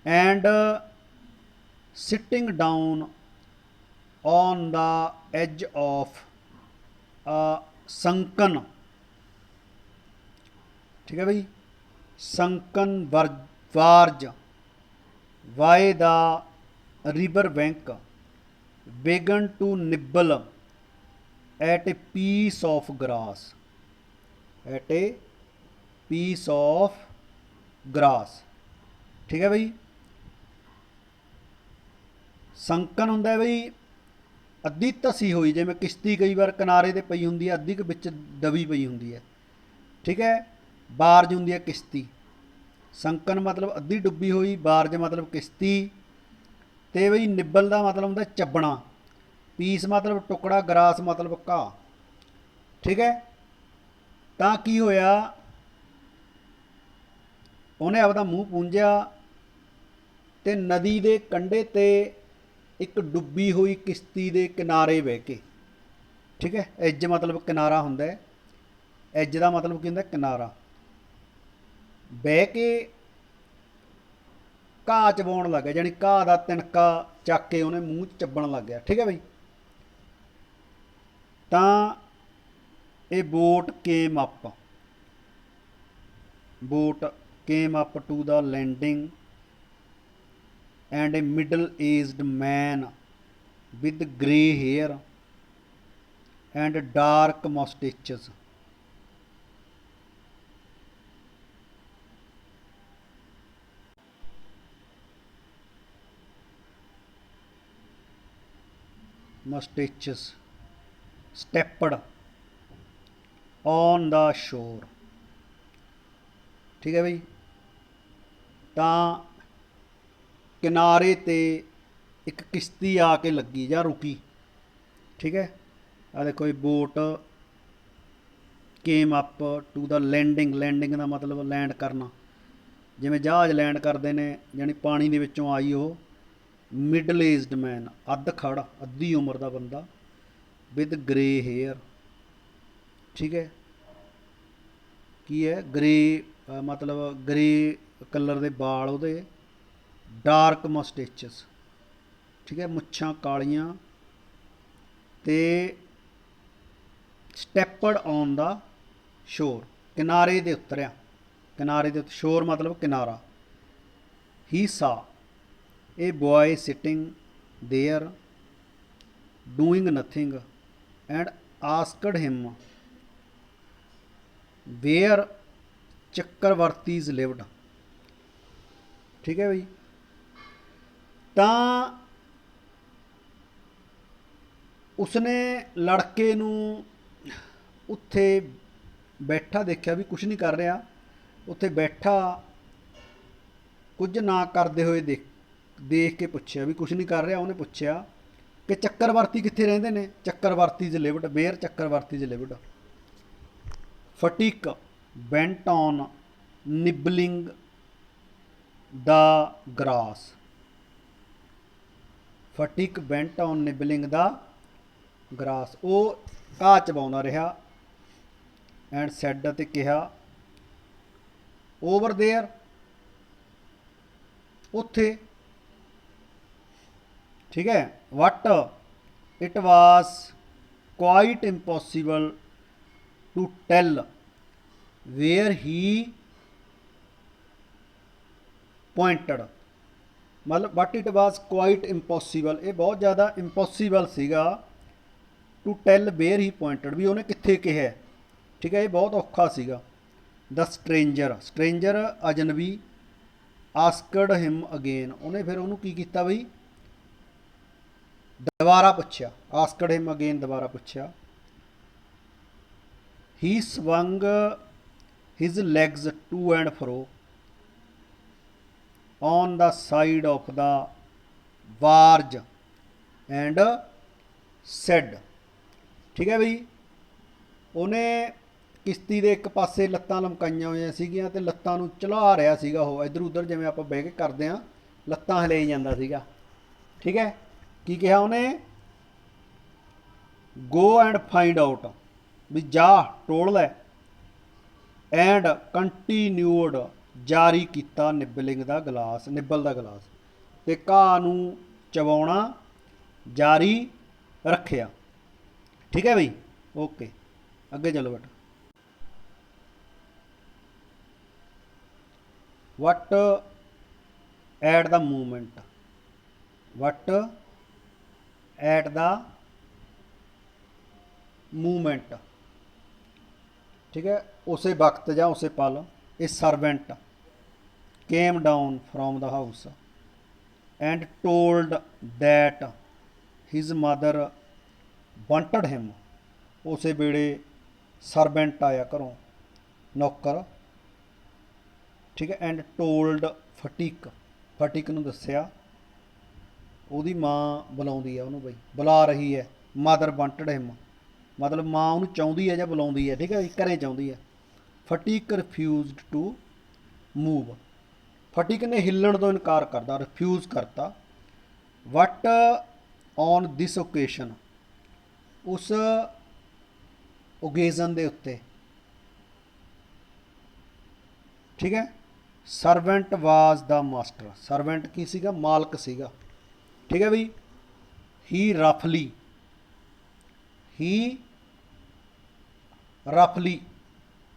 And sitting down on the edge of a sunken, ठीक है भाई, sunken barge by the river bank began to nibble at a piece of grass, at a piece of grass, ठीक है भाई। संकन हुंदा है भाई अद्धी धसी हुई, जिवें किश्ती कई बार किनारे ते पई हुंदी है, अद्धी क विच दबी पई हुंदी है, ठीक है। बारज हुंदी है किश्ती। संकन मतलब अद्धी डुब्बी हुई, बारज मतलब किश्ती। ते बई निब्बल का मतलब हुंदा चबना, पीस मतलब टुकड़ा, ग्रास मतलब घाह, ठीक है। तां की होया, उहने आपदा मूँह पूंझिया ते नदी दे कंढे ते एक डुब्बी हुई किश्ती के किनारे बह के, ठीक है। एज मतलब किनारा हुंदा है, एज का मतलब की हुंदा किनारा। बह के घाह चबाउण लग गया, जानी घाह का तिनका चक के उन्हें मूँह चबन लग गया, ठीक है बई। तां a boat came up, boat came up to the landing and a middle aged man with grey hair and dark mustaches. Mustaches stepped on the shore। ठीक है बई, ਤਾਂ ਕਿਨਾਰੇ ਤੇ ਇੱਕ ਕਿਸ਼ਤੀ ਆ ਕੇ ਲੱਗੀ ਜਾਂ ਰੁਕੀ। ਠੀਕ ਹੈ, ਆ ਦੇਖੋ ਇਹ boat came up to the landing. Landing ਦਾ ਮਤਲਬ ਲੈਂਡ ਕਰਨਾ, ਜਿਵੇਂ ਜਹਾਜ਼ ਲੈਂਡ ਕਰਦੇ ਨੇ, ਯਾਨੀ ਪਾਣੀ ਦੇ ਵਿੱਚੋਂ ਆਈ ਉਹ। ਮਿਡਲ ਏਜਡ ਮੈਨ, ਅੱਧ ਖੜ, ਅੱਧੀ ਉਮਰ ਦਾ ਬੰਦਾ। ਵਿਦ ਗ੍ਰੇ ਹੇਅਰ, ਠੀਕ ਹੈ, ਕੀ ਹੈ ਗ੍ਰੇ ਮਤਲਬ ਗ੍ਰੇ ਕਲਰ ਦੇ ਵਾਲ ਉਹਦੇ। ਡਾਰਕ ਮਸਟੇਚਸ, ਠੀਕ ਹੈ, ਮੁੱਛਾਂ ਕਾਲੀਆਂ। ਤੇ ਸਟੈਪਡ ਔਨ ਦਾ ਸ਼ੋਰ, ਕਿਨਾਰੇ ਦੇ ਉਤਰਿਆ। ਕਿਨਾਰੇ ਦੇ ਸ਼ੋਰ ਮਤਲਬ ਕਿਨਾਰਾ। He saw a boy sitting there doing nothing and asked him where Chakravartis lived. ਠੀਕ ਹੈ ਬਈ, ਤਾਂ ਉਸਨੇ ਲੜਕੇ ਨੂੰ ਉੱਥੇ ਬੈਠਾ ਦੇਖਿਆ ਵੀ ਕੁਛ ਨਹੀਂ ਕਰ ਰਿਹਾ। ਉੱਥੇ ਬੈਠਾ ਕੁਝ ਨਾ ਕਰਦੇ ਹੋਏ ਦੇਖ ਕੇ ਪੁੱਛਿਆ ਵੀ ਕੁਛ ਨਹੀਂ ਕਰ ਰਿਹਾ। ਉਹਨੇ ਪੁੱਛਿਆ ਕਿ ਚੱਕਰਵਰਤੀ ਕਿੱਥੇ ਰਹਿੰਦੇ ਨੇ। Chakravartis lived, where Chakravartis lived. Phatik bent on nibbling the grass. Phatik bent on nibbling the grass, ਉਹ ਘਾਹ ਚਬਾਉਂਦਾ ਰਿਹਾ। ਐਂਡ ਸੈਡ, ਅਤੇ ਕਿਹਾ, ਓਵਰ ਦੇਅਰ, ਉੱਥੇ। ਠੀਕ ਹੈ, what it was quite impossible to tell where he pointed. ਮਤਲਬ but it was quite impossible, ਇਹ ਬਹੁਤ ਜ਼ਿਆਦਾ ਇੰਪੋਸੀਬਲ ਸੀਗਾ। To tell where he pointed, ਵੀ ਉਹਨੇ ਕਿੱਥੇ ਕਿਹਾ। ਠੀਕ ਹੈ, ਇਹ ਬਹੁਤ ਔਖਾ ਸੀਗਾ। ਦ ਸਟ੍ਰੇਂਜਰ, ਸਟ੍ਰੇਂਜਰ ਅਜਨਬੀ। ਆਸਕਡ ਹਿਮ ਅਗੇਨ, ਉਹਨੇ ਫਿਰ ਉਹਨੂੰ ਕੀ ਕੀਤਾ ਬਈ, ਦੁਬਾਰਾ ਪੁੱਛਿਆ। ਆਸਕਡ ਹਿਮ ਅਗੇਨ, ਦੁਬਾਰਾ ਪੁੱਛਿਆ। He swung his legs to and fro on the side of the barge and said. ਠੀਕ ਹੈ ਬਈ, ਉਹਨੇ ਕਿਸ਼ਤੀ ਦੇ ਇੱਕ ਪਾਸੇ ਲੱਤਾਂ ਲਮਕਾਈਆਂ ਹੋਈਆਂ ਸੀਗੀਆਂ ਅਤੇ ਲੱਤਾਂ ਨੂੰ ਝੁਲਾ ਰਿਹਾ ਸੀਗਾ ਉਹ ਇੱਧਰ ਉੱਧਰ, ਜਿਵੇਂ ਆਪਾਂ ਬਹਿ ਕੇ ਕਰਦੇ ਹਾਂ, ਲੱਤਾਂ ਹਿਲਾਈ ਜਾਂਦਾ ਸੀਗਾ। ਠੀਕ ਹੈ, ਕੀ ਕਿਹਾ ਉਹਨੇ, ਗੋ ਐਂਡ ਫਾਈਂਡ ਆਊਟ, ਵੀ ਜਾ ਟੋਲ ਲੈ। ਐਂਡ ਕੰਟੀਨਿਊਡ, ਜਾਰੀ ਕੀਤਾ, ਨਿਬਲਿੰਗ ਦਾ ਗਲਾਸ, ਨਿਬਲ ਦਾ ਗਲਾਸ, ਤੇ ਘਾਹ ਨੂੰ ਚਬਾਉਣਾ ਜਾਰੀ ਰੱਖਿਆ। ਠੀਕ ਹੈ ਬਈ, ਓਕੇ, ਅੱਗੇ ਚਲੋ ਬੇਟਾ। What at the movement, what at the movement. ਠੀਕ ਹੈ, ਉਸੇ ਵਕਤ ਜਾਂ ਉਸੇ ਪਲ। ਇਹ servant came down from the house and told that his mother wanted him. ਉਸੇ ਵੇਲੇ ਸਰਵੈਂਟ ਆਇਆ ਘਰੋਂ, ਨੌਕਰ। ਠੀਕ ਹੈ, ਐਂਡ ਟੋਲਡ ਫਟੀਕ, ਫਟੀਕ ਨੂੰ ਦੱਸਿਆ, ਉਹਦੀ ਮਾਂ ਬੁਲਾਉਂਦੀ ਹੈ ਉਹਨੂੰ ਬਈ, ਬੁਲਾ ਰਹੀ ਹੈ। ਮਦਰ ਵਾਂਟਡ ਹਿਮ ਮਤਲਬ ਮਾਂ ਉਹਨੂੰ ਚਾਹੁੰਦੀ ਹੈ ਜਾਂ ਬੁਲਾਉਂਦੀ ਹੈ। ਠੀਕ ਹੈ, ਘਰੇ ਚਾਹੁੰਦੀ ਹੈ। ਫਟੀਕ ਰਿਫਿਊਜ਼ਡ ਟੂ ਮੂਵ, ਫਟੀਕ ਨੇ ਹਿੱਲਣ ਤੋਂ ਇਨਕਾਰ ਕਰਦਾ, ਰਿਫਿਊਜ਼ ਕਰਤਾ। ਵਟ ਔਨ ਦਿਸ ਓਕੇਸ਼ਨ, ਉਸ ਓਕੇਜ਼ਨ ਦੇ ਉੱਤੇ। ਠੀਕ ਹੈ, ਸਰਵੈਂਟ ਵਾਜ਼ ਦਾ ਮਾਸਟਰ, ਸਰਵੈਂਟ ਕੀ ਸੀਗਾ, ਮਾਲਕ ਸੀਗਾ। ਠੀਕ ਹੈ ਬਈ, ਹੀ ਰਫਲੀ, ਹੀ ਰਫਲੀ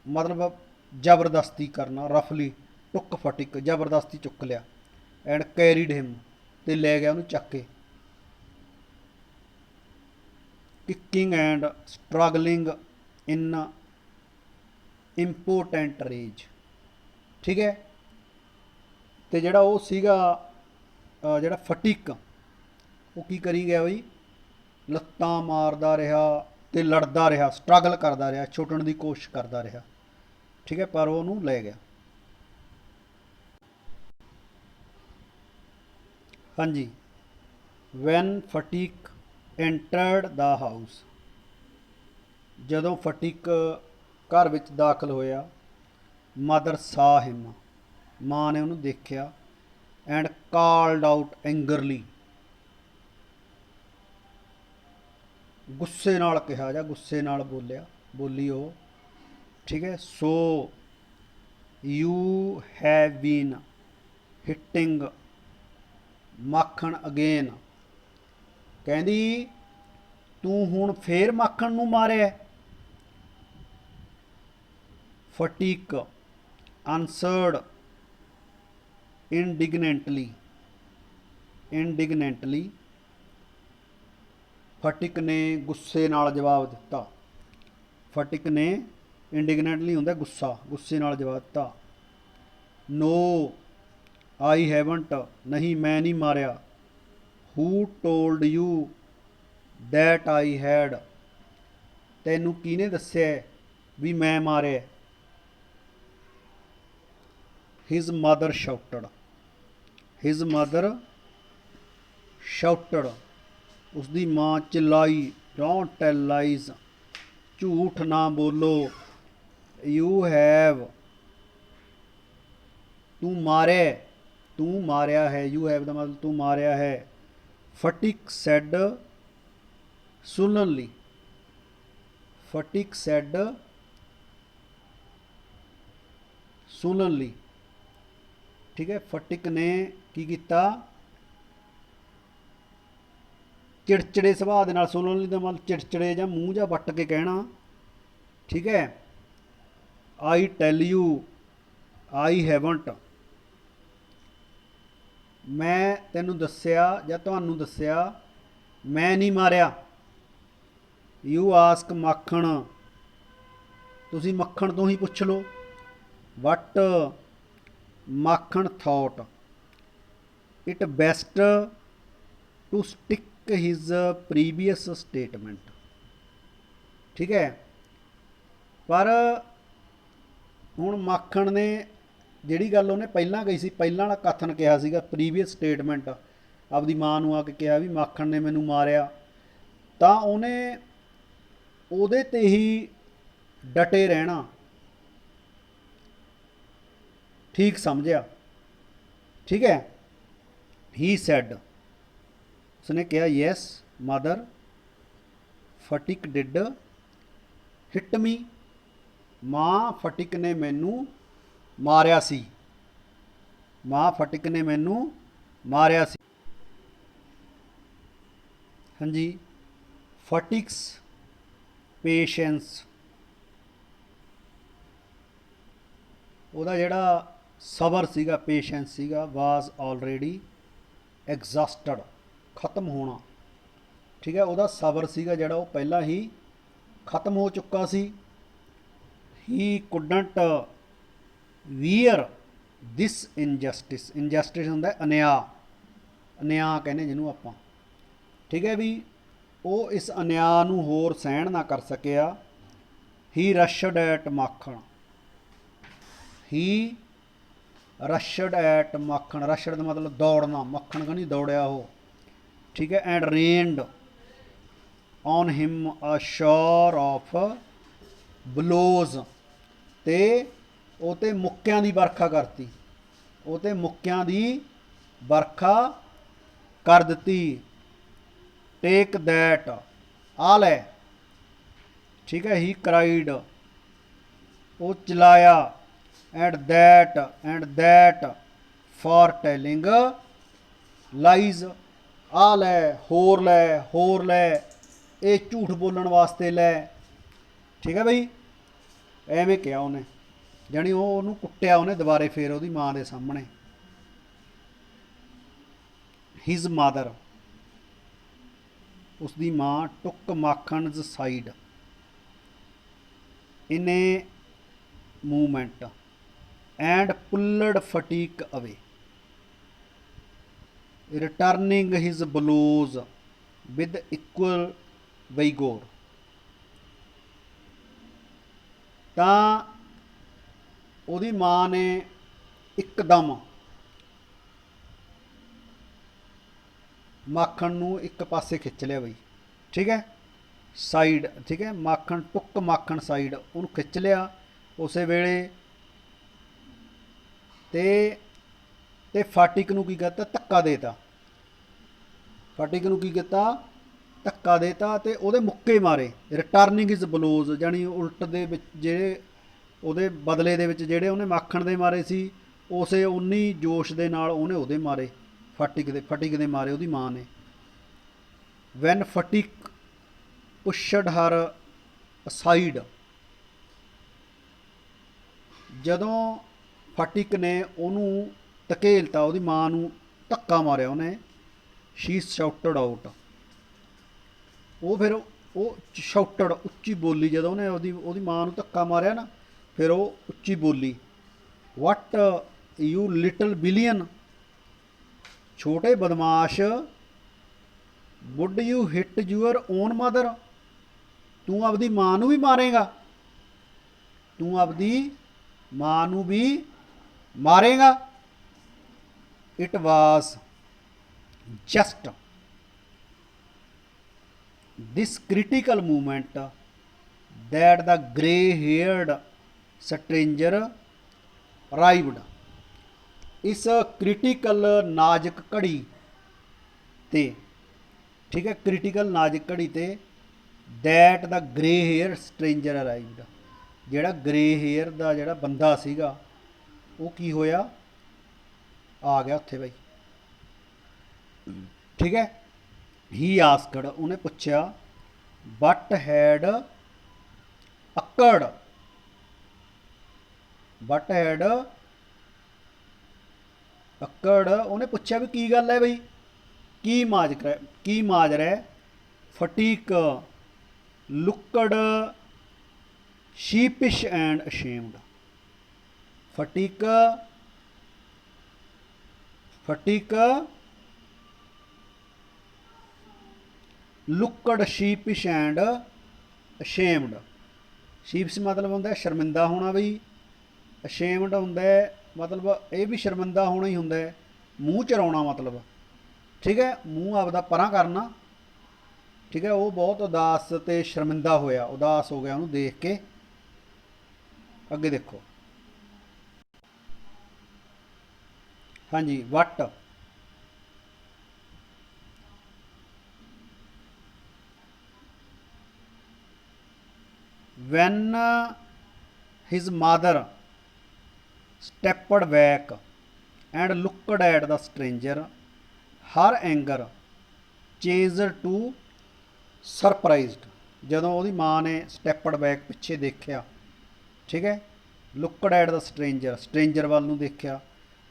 ਮਤਲਬ ਜ਼ਬਰਦਸਤੀ ਕਰਨਾ, ਰਫਲੀ ਟੁੱਕ ਫਟਿਕ, ਜ਼ਬਰਦਸਤੀ ਚੁੱਕ ਲਿਆ। ਐਂਡ ਕੈਰੀਡ ਹਿਮ, ਤੇ ਲੈ ਗਿਆ ਉਹਨੂੰ ਚੱਕ ਕੇ। Kicking and struggling in important rage. ਠੀਕ ਹੈ। ਤੇ ਜਿਹੜਾ ਉਹ ਸੀਗਾ ਜਿਹੜਾ ਫਟਿਕ, ਉਹ ਕੀ ਕਰੀ ਗਿਆ ਬਈ, ਲੱਤਾਂ ਮਾਰਦਾ ਰਿਹਾ ਤੇ ਲੜਦਾ ਰਿਹਾ, ਸਟਰਗਲ ਕਰਦਾ ਰਿਹਾ, ਛੁੱਟਣ ਦੀ ਕੋਸ਼ਿਸ਼ ਕਰਦਾ ਰਿਹਾ। ਠੀਕ ਹੈ, ਪਰ ਉਹਨੂੰ ਲੈ ਗਿਆ। ਹਾਂਜੀ, ਵੈਨ ਫਟਿਕ ਐਂਟਰਡ ਦਾ ਹਾਊਸ, ਜਦੋਂ ਫਟਿਕ ਘਰ ਵਿੱਚ ਦਾਖਲ ਹੋਇਆ, ਮਦਰ ਸਾ ਹਿਮ, ਮਾਂ ਨੇ ਉਹਨੂੰ ਦੇਖਿਆ, ਐਂਡ ਕਾਲਡ ਆਊਟ ਐਂਗਰਲੀ, ਗੁੱਸੇ ਨਾਲ ਕਿਹਾ ਜਾਂ ਗੁੱਸੇ ਨਾਲ ਬੋਲੀ ਉਹ। ਠੀਕ ਹੈ। So you have been hitting Makhan again, ਕਹਿੰਦੀ ਤੂੰ ਹੁਣ ਫੇਰ ਮਾਖਣ ਨੂੰ ਮਾਰਿਆ। ਫਟਿਕ ਆਨਸਰਡ ਇੰਡੀਗਨੈਂਟਲੀ, ਫਟਿਕ ਨੇ ਗੁੱਸੇ ਨਾਲ ਜਵਾਬ ਦਿੱਤਾ। ਫਟਿਕ ਨੇ ਇੰਡੀਗਨੈਂਟਲੀ ਹੁੰਦਾ ਗੁੱਸਾ, ਗੁੱਸੇ ਨਾਲ ਜਵਾਬ ਦਿੱਤਾ। ਨੋ ਆਈ ਹੈਵਨਟ, ਨਹੀਂ ਮੈਂ ਨਹੀਂ ਮਾਰਿਆ। Who told you that I had, ਤੈਨੂੰ ਕਿਹਨੇ ਦੱਸਿਆ ਵੀ ਮੈਂ ਮਾਰਿਆ। ਹਿਜ਼ ਮਦਰ ਸ਼ਾਊਟਡ, ਉਸਦੀ ਮਾਂ ਚਿल्लाई, ਡੋਂਟ ਟੈਲ ਲਾਈਜ਼, ਝੂਠ ਨਾ ਬੋਲੋ। ਯੂ ਹੈਵ, ਤੂੰ ਮਾਰਿਆ ਹੈ, ਯੂ ਹੈਵ ਦਾ ਮਤਲਬ ਤੂੰ ਮਾਰਿਆ ਹੈ। ਫਟਿਕ ਸੈਡ ਸੁਲਨਲੀ, ਠੀਕ ਹੈ। ਫਟਿਕ ਨੇ ਕੀ ਕੀਤਾ, ਚਿੜਚਿੜੇ ਸੁਭਾਅ ਦੇ ਨਾਲ, ਸੁਲਨਲੀ ਦਾ ਮਤਲਬ ਚਿੜਚਿੜੇ ਜਾਂ ਮੂੰਹ ਜਾਂ ਵੱਟ ਕੇ ਕਹਿਣਾ। ਠੀਕ ਹੈ। ਆਈ ਟੈਲ ਯੂ, ਆਈ ਹੈਵਨਟ, ਮੈਂ ਤੈਨੂੰ ਦੱਸਿਆ ਜਾਂ ਤੁਹਾਨੂੰ ਦੱਸਿਆ ਮੈਂ ਨਹੀਂ ਮਾਰਿਆ। ਯੂ ਆਸਕ ਮੱਖਣ, ਤੁਸੀਂ ਮੱਖਣ ਤੋਂ ਹੀ ਪੁੱਛ ਲਓ। What Makhan thought it best to stick his previous statement. ਠੀਕ ਹੈ। ਪਰ ਹੁਣ ਮੱਖਣ ਨੇ ਜਿਹੜੀ ਗੱਲ ਉਹਨੇ ਪਹਿਲਾਂ ਕਹੀ ਸੀ, ਪਹਿਲਾਂ ਵਾਲਾ ਕਥਨ ਕਿਹਾ ਸੀਗਾ, ਪ੍ਰੀਵੀਅਸ ਸਟੇਟਮੈਂਟ, ਆਪਦੀ ਮਾਂ ਨੂੰ ਆ ਕੇ ਕਿਹਾ ਵੀ ਮੱਖਣ ਨੇ ਮੈਨੂੰ ਮਾਰਿਆ, ਤਾਂ ਉਹਨੇ ਉਹਦੇ ਤੇ ਹੀ ਡਟੇ ਰਹਿਣਾ ਠੀਕ ਸਮਝਿਆ। ਠੀਕ ਹੈ। ਹੀ ਸੈਡ, ਉਸਨੇ ਕਿਹਾ ਯੈਸ ਮਦਰ ਫਟਿਕ ਡਿਡ ਹਿੱਟ ਮੀ, ਮਾਂ ਫਟਿਕ ਨੇ ਮੈਨੂੰ ਮਾਰਿਆ ਸੀ, ਹਾਂਜੀ। ਫਟਿਕਸ ਪੇਸ਼ੈਂਸ, ਉਹਦਾ ਜਿਹੜਾ ਸਬਰ ਸੀਗਾ, ਪੇਸ਼ੈਂਸ ਸੀਗਾ, ਵਾਜ਼ ਆਲਰੇਡੀ ਐਗਜ਼ਾਸਟਡ, ਖਤਮ ਹੋਣਾ। ਠੀਕ ਹੈ। ਉਹਦਾ ਸਬਰ ਸੀਗਾ ਜਿਹੜਾ ਉਹ ਪਹਿਲਾਂ ਹੀ ਖਤਮ ਹੋ ਚੁੱਕਾ ਸੀ। ਹੀ ਕੁਡੰਟ ਵੀਅਰ ਦਿਸ ਇਨਜਸਟਿਸ, ਇਨਜਸਟਿਸ ਹੁੰਦਾ ਅਨਿਆਂ ਕਹਿੰਦੇ ਜਿਹਨੂੰ ਆਪਾਂ। ਠੀਕ ਹੈ ਵੀ ਉਹ ਇਸ ਅਨਿਆਂ ਨੂੰ ਹੋਰ ਸਹਿਣ ਨਾ ਕਰ ਸਕਿਆ। ਹੀ ਰਸ਼ਡ ਐਟ ਮੱਖਣ, ਰਸ਼ਡ ਦਾ ਮਤਲਬ ਦੌੜਨਾ, ਮੱਖਣ ਕਨੀ ਦੌੜਿਆ ਉਹ। ਠੀਕ ਹੈ। And rained on him a shower of blows, ਤੇ ਉਹ ਤੇ ਮੁੱਕਿਆਂ ਦੀ ਵਰਖਾ ਕਰਤੀ, ਕਰ ਦਿੱਤੀ। ਟੇਕ ਦੈਟ, ਆ ਲੈ। ਠੀਕ ਹੈ। ਹੀ ਕਰਾਈਡ, ਉਹ ਚਲਾਇਆ। And that for telling lies, ਆ ਲੈ, ਹੋਰ ਲੈ, ਇਹ ਝੂਠ ਬੋਲਣ ਵਾਸਤੇ ਲੈ। ਠੀਕ ਹੈ ਬਈ, ਐਵੇਂ ਕਿਹਾ ਉਹਨੇ, ਜਾਣੀ ਉਹਨੂੰ ਕੁੱਟਿਆ ਉਹਨੇ ਦੁਬਾਰੇ ਫੇਰ ਉਹਦੀ ਮਾਂ ਦੇ ਸਾਹਮਣੇ। ਹਿਜ਼ ਮਦਰ, ਉਸਦੀ ਮਾਂ, took Makhan's side in a movement and pulled Phatik away, returning his blows with equal vigour. ਤਾਂ ਉਹਦੀ ਮਾਂ ਨੇ ਇੱਕਦਮ ਮਾਖਣ ਨੂੰ ਇੱਕ ਪਾਸੇ ਖਿੱਚ ਲਿਆ ਬਈ, ਠੀਕ ਹੈ, ਸਾਈਡ, ਠੀਕ ਹੈ, ਮਾਖਣ, ਟੁੱਕ ਮਾਖਣ ਸਾਈਡ, ਉਹਨੂੰ ਖਿੱਚ ਲਿਆ ਉਸੇ ਵੇਲੇ। ਤੇ ਫਾਟਿਕ ਨੂੰ ਕੀ ਕਰਤਾ, ਧੱਕਾ ਦੇਤਾ, ਫਾਟਿਕ ਨੂੰ ਕੀ ਕੀਤਾ, ਧੱਕਾ ਦੇਤਾ ਤੇ ਉਹਦੇ ਮੁੱਕੇ ਮਾਰੇ। ਰਿਟਰਨਿੰਗ ਇਜ਼ ਬਲੋਜ਼, ਜਾਣੀ ਉਲਟ ਦੇ ਵਿੱਚ ਜਿਹੜੇ ਉਹਦੇ ਬਦਲੇ ਦੇ ਵਿੱਚ ਜਿਹੜੇ ਉਹਨੇ ਮਾਖਣ ਦੇ ਮਾਰੇ ਸੀ, ਉਸੇ ਉਨੀ ਜੋਸ਼ ਦੇ ਨਾਲ ਉਹਨੇ ਉਹਦੇ ਮਾਰੇ, ਫਟਿਕ ਦੇ ਮਾਰੇ ਉਹਦੀ ਮਾਂ ਨੇ। ਵੈਨ ਫਟਿਕ ਪੁਸ਼ਡ ਹਰ ਅਸਾਈਡ, ਜਦੋਂ ਫਟਿਕ ਨੇ ਉਹਨੂੰ ਧਕੇਲਤਾ, ਉਹਦੀ ਮਾਂ ਨੂੰ ਧੱਕਾ ਮਾਰਿਆ ਉਹਨੇ, ਸ਼ੀ ਸ਼ਾਊਟਡ ਆਊਟ, ਉਹ ਫਿਰ ਉਹ ਸ਼ਾਊਟਡ, ਉੱਚੀ ਬੋਲੀ, ਜਦੋਂ ਉਹਨੇ ਉਹਦੀ ਮਾਂ ਨੂੰ ਧੱਕਾ ਮਾਰਿਆ ਨਾ, ਫਿਰ ਉਹ ਉੱਚੀ ਬੋਲੀ, ਵਟ ਯੂ ਲਿਟਲ ਬਿਲੀਅਨ, ਛੋਟੇ ਬਦਮਾਸ਼, would you hit your own mother, ਤੂੰ ਆਪਦੀ ਮਾਂ ਨੂੰ ਵੀ ਮਾਰੇਗਾ, ਤੂੰ ਆਪਦੀ ਮਾਂ ਨੂੰ ਵੀ ਮਾਰੇਗਾ। It was just this critical moment that the grey-haired stranger arrived, इस क्रिटिकल नाजुक घड़ी ते, ठीक है, क्रिटिकल नाजुक घड़ी ते that the grey-haired stranger arrived, ਜਿਹੜਾ ग्रे हेयर ਦਾ ਜਿਹੜਾ ਬੰਦਾ ਸੀਗਾ ਉਹ ਕੀ ਹੋਇਆ, ਆ ਗਿਆ ਉੱਥੇ ਬਈ, ਠੀਕ ਹੈ। ਹੀ ਆਸਕਡ, ਉਹਨੇ ਪੁੱਛਿਆ, what had occurred, what had occurred, ਉਹਨੇ ਪੁੱਛਿਆ ਵੀ ਕੀ ਗੱਲ ਹੈ ਬਈ, ਕੀ ਮਾਜ ਰਿਹਾ। ਫਟੀਕ looked sheepish and ashamed, ਫਟੀਕ looked sheepish and ashamed, sheepish ਮਤਲਬ ਹੁੰਦਾ ਸ਼ਰਮਿੰਦਾ ਹੋਣਾ ਬਈ, ashamed ਹੁੰਦਾ ਮਤਲਬ ਇਹ ਵੀ ਸ਼ਰਮਿੰਦਾ ਹੋਣਾ ਹੀ ਹੁੰਦਾ, ਮੂੰਹ ਚਰਾਉਣਾ ਮਤਲਬ, ਠੀਕ ਹੈ, ਮੂੰਹ ਆਪਦਾ ਪਰਾਂ ਕਰਨਾ, ਠੀਕ ਹੈ। ਉਹ ਬਹੁਤ ਉਦਾਸ ਤੇ ਸ਼ਰਮਿੰਦਾ ਹੋਇਆ, ਉਦਾਸ ਹੋ ਗਿਆ ਉਹਨੂੰ ਦੇਖ ਕੇ। ਅੱਗੇ ਦੇਖੋ, ਹਾਂਜੀ, ਵਟ, when his mother stepped back and looked at the stranger, her anger changed to surprised, ਜਦੋਂ ਉਹਦੀ ਮਾਂ ਨੇ ਸਟੈਪਡ ਬੈਕ, ਪਿੱਛੇ ਦੇਖਿਆ, ਠੀਕ ਹੈ, ਲੁੱਕਡ ਐਟ ਦਾ ਸਟ੍ਰੇਂਜਰ ਵੱਲ ਨੂੰ ਦੇਖਿਆ,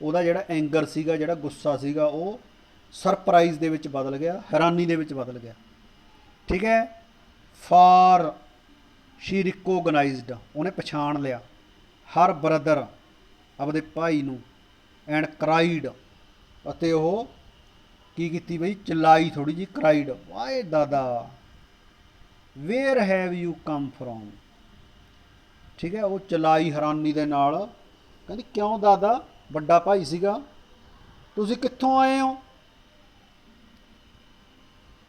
ਉਹਦਾ ਜਿਹੜਾ ਐਂਗਰ ਸੀਗਾ, ਜਿਹੜਾ ਗੁੱਸਾ ਸੀਗਾ, ਉਹ ਸਰਪ੍ਰਾਈਜ਼ ਦੇ ਵਿੱਚ ਬਦਲ ਗਿਆ, ਹੈਰਾਨੀ ਦੇ ਵਿੱਚ ਬਦਲ ਗਿਆ, ਠੀਕ ਹੈ। ਫਾਰ ਸ਼ੀ ਰਿਕੋਗਨਾਈਜ਼ਡ, ਉਹਨੇ ਪਛਾਣ ਲਿਆ, ਹਰ ਬ੍ਰਦਰ, ਆਪਦੇ ਭਾਈ ਨੂੰ, ਐਂਡ ਕਰਾਈਡ, ਅਤੇ ਉਹ ਕੀ ਕੀਤੀ ਬਈ, ਚਿল্ਲਾਈ ਥੋੜੀ ਜਿਹੀ, cried, why dada, where have you come from, ਠੀਕ ਹੈ, ਉਹ ਚਿল্ਲਾਈ ਹੈਰਾਨੀ ਦੇ ਨਾਲ, ਕਹਿੰਦੀ ਕਿਉਂ ਦਾਦਾ, ਵੱਡਾ ਭਾਈ ਸੀਗਾ, ਤੁਸੀਂ ਕਿੱਥੋਂ ਆਏ ਹੋ,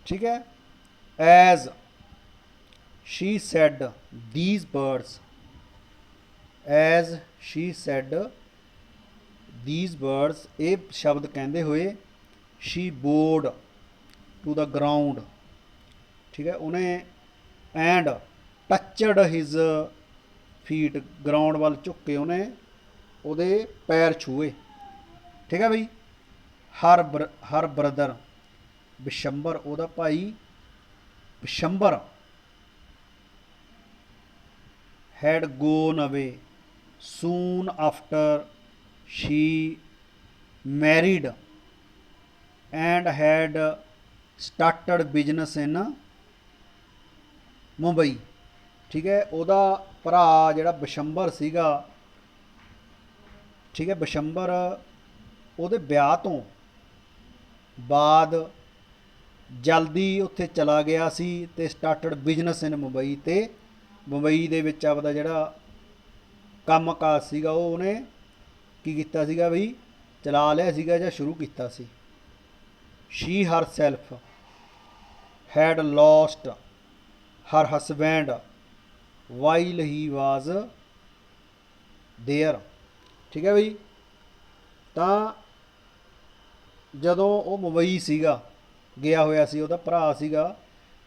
ਠੀਕ ਹੈ। As she said these words, as she said these words, ਇਹ ਸ਼ਬਦ ਕਹਿੰਦੇ ਹੋਏ, she bowed to the ground, ਠੀਕ ਹੈ, ਉਹਨੇ and touched his feet, ground ਵੱਲ ਝੁੱਕ ਕੇ ਉਹਨੇ ਉਹਦੇ ਪੈਰ ਛੂਏ, ਠੀਕ ਹੈ ਬਈ। ਹਰ ਬ੍ਰਦਰ, ਬਿਸ਼ੰਬਰ, ਉਹਦਾ ਭਾਈ Bishambar, had gone away soon after she married and had started business in Mumbai. ਠੀਕ ਹੈ, ਉਹਦਾ ਭਰਾ ਜਿਹੜਾ ਬਿਸ਼ੰਬਰ ਸੀਗਾ, ਠੀਕ ਹੈ, ਬਿਸ਼ੰਬਰ ਉਹਦੇ ਵਿਆਹ ਤੋਂ ਬਾਅਦ ਜਲਦੀ ਉੱਥੇ ਚਲਾ ਗਿਆ ਸੀ ਅਤੇ ਸਟਾਰਟਡ ਬਿਜ਼ਨਸ ਇਨ ਮੁੰਬਈ, ਅਤੇ ਮੁੰਬਈ ਦੇ ਵਿੱਚ ਆਪਦਾ ਜਿਹੜਾ ਕੰਮ ਕਾਜ ਸੀਗਾ ਉਹ ਉਹਨੇ ਕੀ ਕੀਤਾ ਸੀਗਾ ਬਈ, ਚਲਾ ਲਿਆ ਸੀਗਾ ਜਾਂ ਸ਼ੁਰੂ ਕੀਤਾ ਸੀ। She herself had lost her husband while he was there. ਠੀਕ ਹੈ ਬਈ, ਤਾਂ ਜਦੋਂ ਉਹ ਮੁੰਬਈ ਸੀਗਾ ਗਿਆ ਹੋਇਆ ਸੀ, ਉਹਦਾ ਭਰਾ ਸੀਗਾ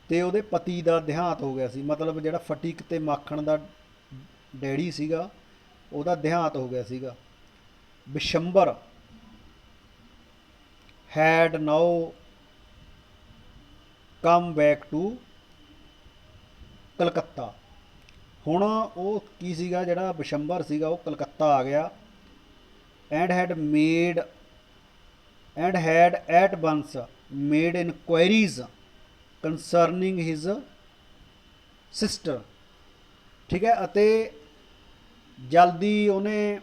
ਅਤੇ ਉਹਦੇ ਪਤੀ ਦਾ ਦੇਹਾਂਤ ਹੋ ਗਿਆ ਸੀ, ਮਤਲਬ ਜਿਹੜਾ ਫਟੀਕ ਅਤੇ ਮਾਖਣ ਦਾ ਡੈਡੀ ਸੀਗਾ ਉਹਦਾ ਦੇਹਾਂਤ ਹੋ ਗਿਆ ਸੀਗਾ। Bishambar had now come back to Calcutta. ਹੁਣ ਉਹ ਕੀ ਸੀਗਾ, ਜਿਹੜਾ ਬਿਸ਼ੰਬਰ ਸੀਗਾ ਉਹ ਕਲਕੱਤਾ ਆ ਗਿਆ। And had at once made inquiries concerning his sister। ਠੀਕ ਹੈ, ਅਤੇ ਜਲਦੀ ਉਹਨੇ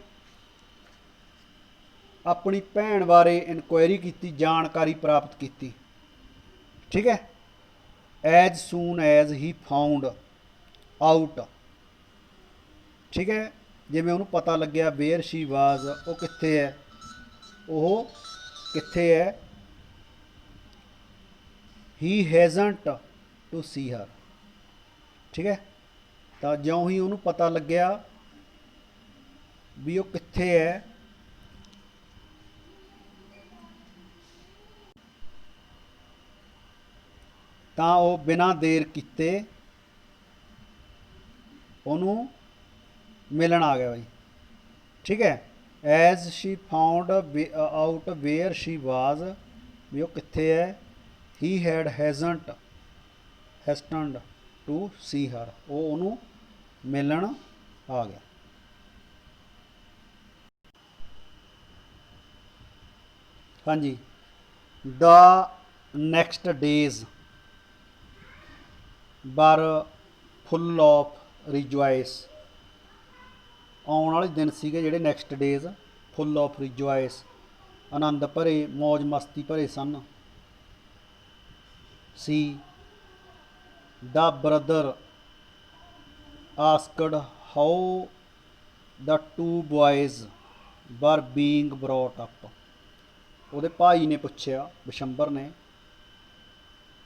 ਆਪਣੀ ਭੈਣ ਬਾਰੇ ਇਨਕੁਆਇਰੀ ਕੀਤੀ, ਜਾਣਕਾਰੀ ਪ੍ਰਾਪਤ ਕੀਤੀ। ਠੀਕ ਹੈ, ਐਜ਼ ਸੂਨ ਐਜ਼ ਹੀ ਫਾਊਂਡ ਆਊਟ। ਠੀਕ ਹੈ, ਜਿਵੇਂ ਉਹਨੂੰ ਪਤਾ ਲੱਗਿਆ ਵੇਅਰ ਸ਼ੀ ਵਾਜ਼, ਉਹ ਕਿੱਥੇ ਹੈ, ਉਹ ਕਿੱਥੇ ਹੈ। ਹੀ ਹੈਜ਼ਨਟ ਟੂ ਸੀ ਹਰ। ਠੀਕ ਹੈ, ਤਾਂ ਜਿਉਂ ਹੀ ਉਹਨੂੰ ਪਤਾ ਲੱਗਿਆ ਵੀ ਉਹ ਕਿੱਥੇ ਹੈ, ਤਾਂ ਉਹ ਬਿਨਾਂ ਦੇਰ ਕੀਤੇ ਉਹਨੂੰ ਮਿਲਣ ਆ ਗਿਆ ਬਾਈ। ਠੀਕ ਹੈ, as she found out where she was, ਵੀ ਉਹ ਕਿੱਥੇ ਹੈ। ਹੀ ਹੈਡ ਹੈਸਟਨਡ ਟੂ ਸੀ ਹਰ, ਉਹ ਉਹਨੂੰ ਮਿਲਣ ਆ ਗਿਆ। ਹਾਂਜੀ, ਦਾ ਨੈਕਸਟ ਡੇਜ਼ ਵਰ ਫੁੱਲ ਆਫ ਰਿਜੁਆਇਸ। ਆਉਣ ਵਾਲੇ ਦਿਨ ਸੀਗੇ ਜਿਹੜੇ next days full of rejoice, ਆਨੰਦ ਭਰੇ, ਮੌਜ ਮਸਤੀ ਭਰੇ ਸਨ। ਸੀ the brother asked how the two boys were being ਬਰੌਟ up. ਉਹਦੇ ਭਾਈ ਨੇ ਪੁੱਛਿਆ, ਬਿਸ਼ੰਬਰ ਨੇ,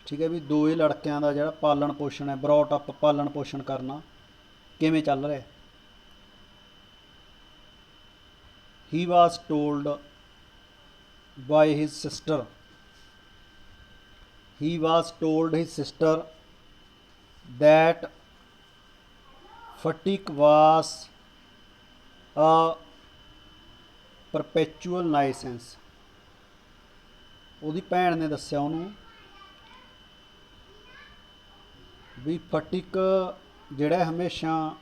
ਠੀਕ ਹੈ, ਵੀ ਦੋਏ ਲੜਕਿਆਂ ਦਾ ਜਿਹੜਾ ਪਾਲਣ ਪੋਸ਼ਣ ਹੈ, ਬਰੌਟ ਅਪ ਪਾਲਣ ਪੋਸ਼ਣ ਕਰਨਾ ਕਿਵੇਂ ਚੱਲ ਰਿਹਾ। He was told by his sister, he was told his sister that fatigue was a perpetual nuisance। ਉਹਦੀ ਭੈਣ ਨੇ ਦੱਸਿਆ ਉਹਨੂੰ ਵੀ ਫਟਿਕ ਜਿਹੜਾ ਹਮੇਸ਼ਾ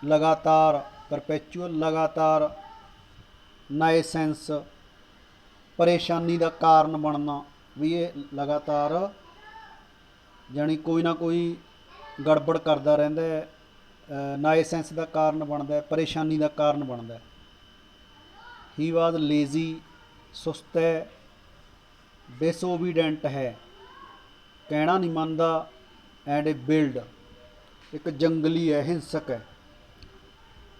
ਲਗਾਤਾਰ, ਪਰਪੈਚੁਅਲ ਲਗਾਤਾਰ, ਨਾਇਸੈਂਸ ਪਰੇਸ਼ਾਨੀ ਦਾ ਕਾਰਨ ਬਣਨਾ, ਵੀ ਇਹ ਲਗਾਤਾਰ ਜਾਣੀ ਕੋਈ ਨਾ ਕੋਈ ਗੜਬੜ ਕਰਦਾ ਰਹਿੰਦਾ ਹੈ, ਨਾਇਸੈਂਸ ਦਾ ਕਾਰਨ ਬਣਦਾ, ਪਰੇਸ਼ਾਨੀ ਦਾ ਕਾਰਨ ਬਣਦਾ। ਹੀ ਵਾਜ਼ ਲੇਜ਼ੀ, ਸੁਸਤ ਹੈ, ਡਿਸਓਬੀਡੈਂਟ ਹੈ, ਕਹਿਣਾ ਨਹੀਂ ਮੰਨਦਾ, ਐਂਡ ਏ ਬਿਲਡ, ਇੱਕ ਜੰਗਲੀ ਹੈ, ਹਿੰਸਕ ਹੈ।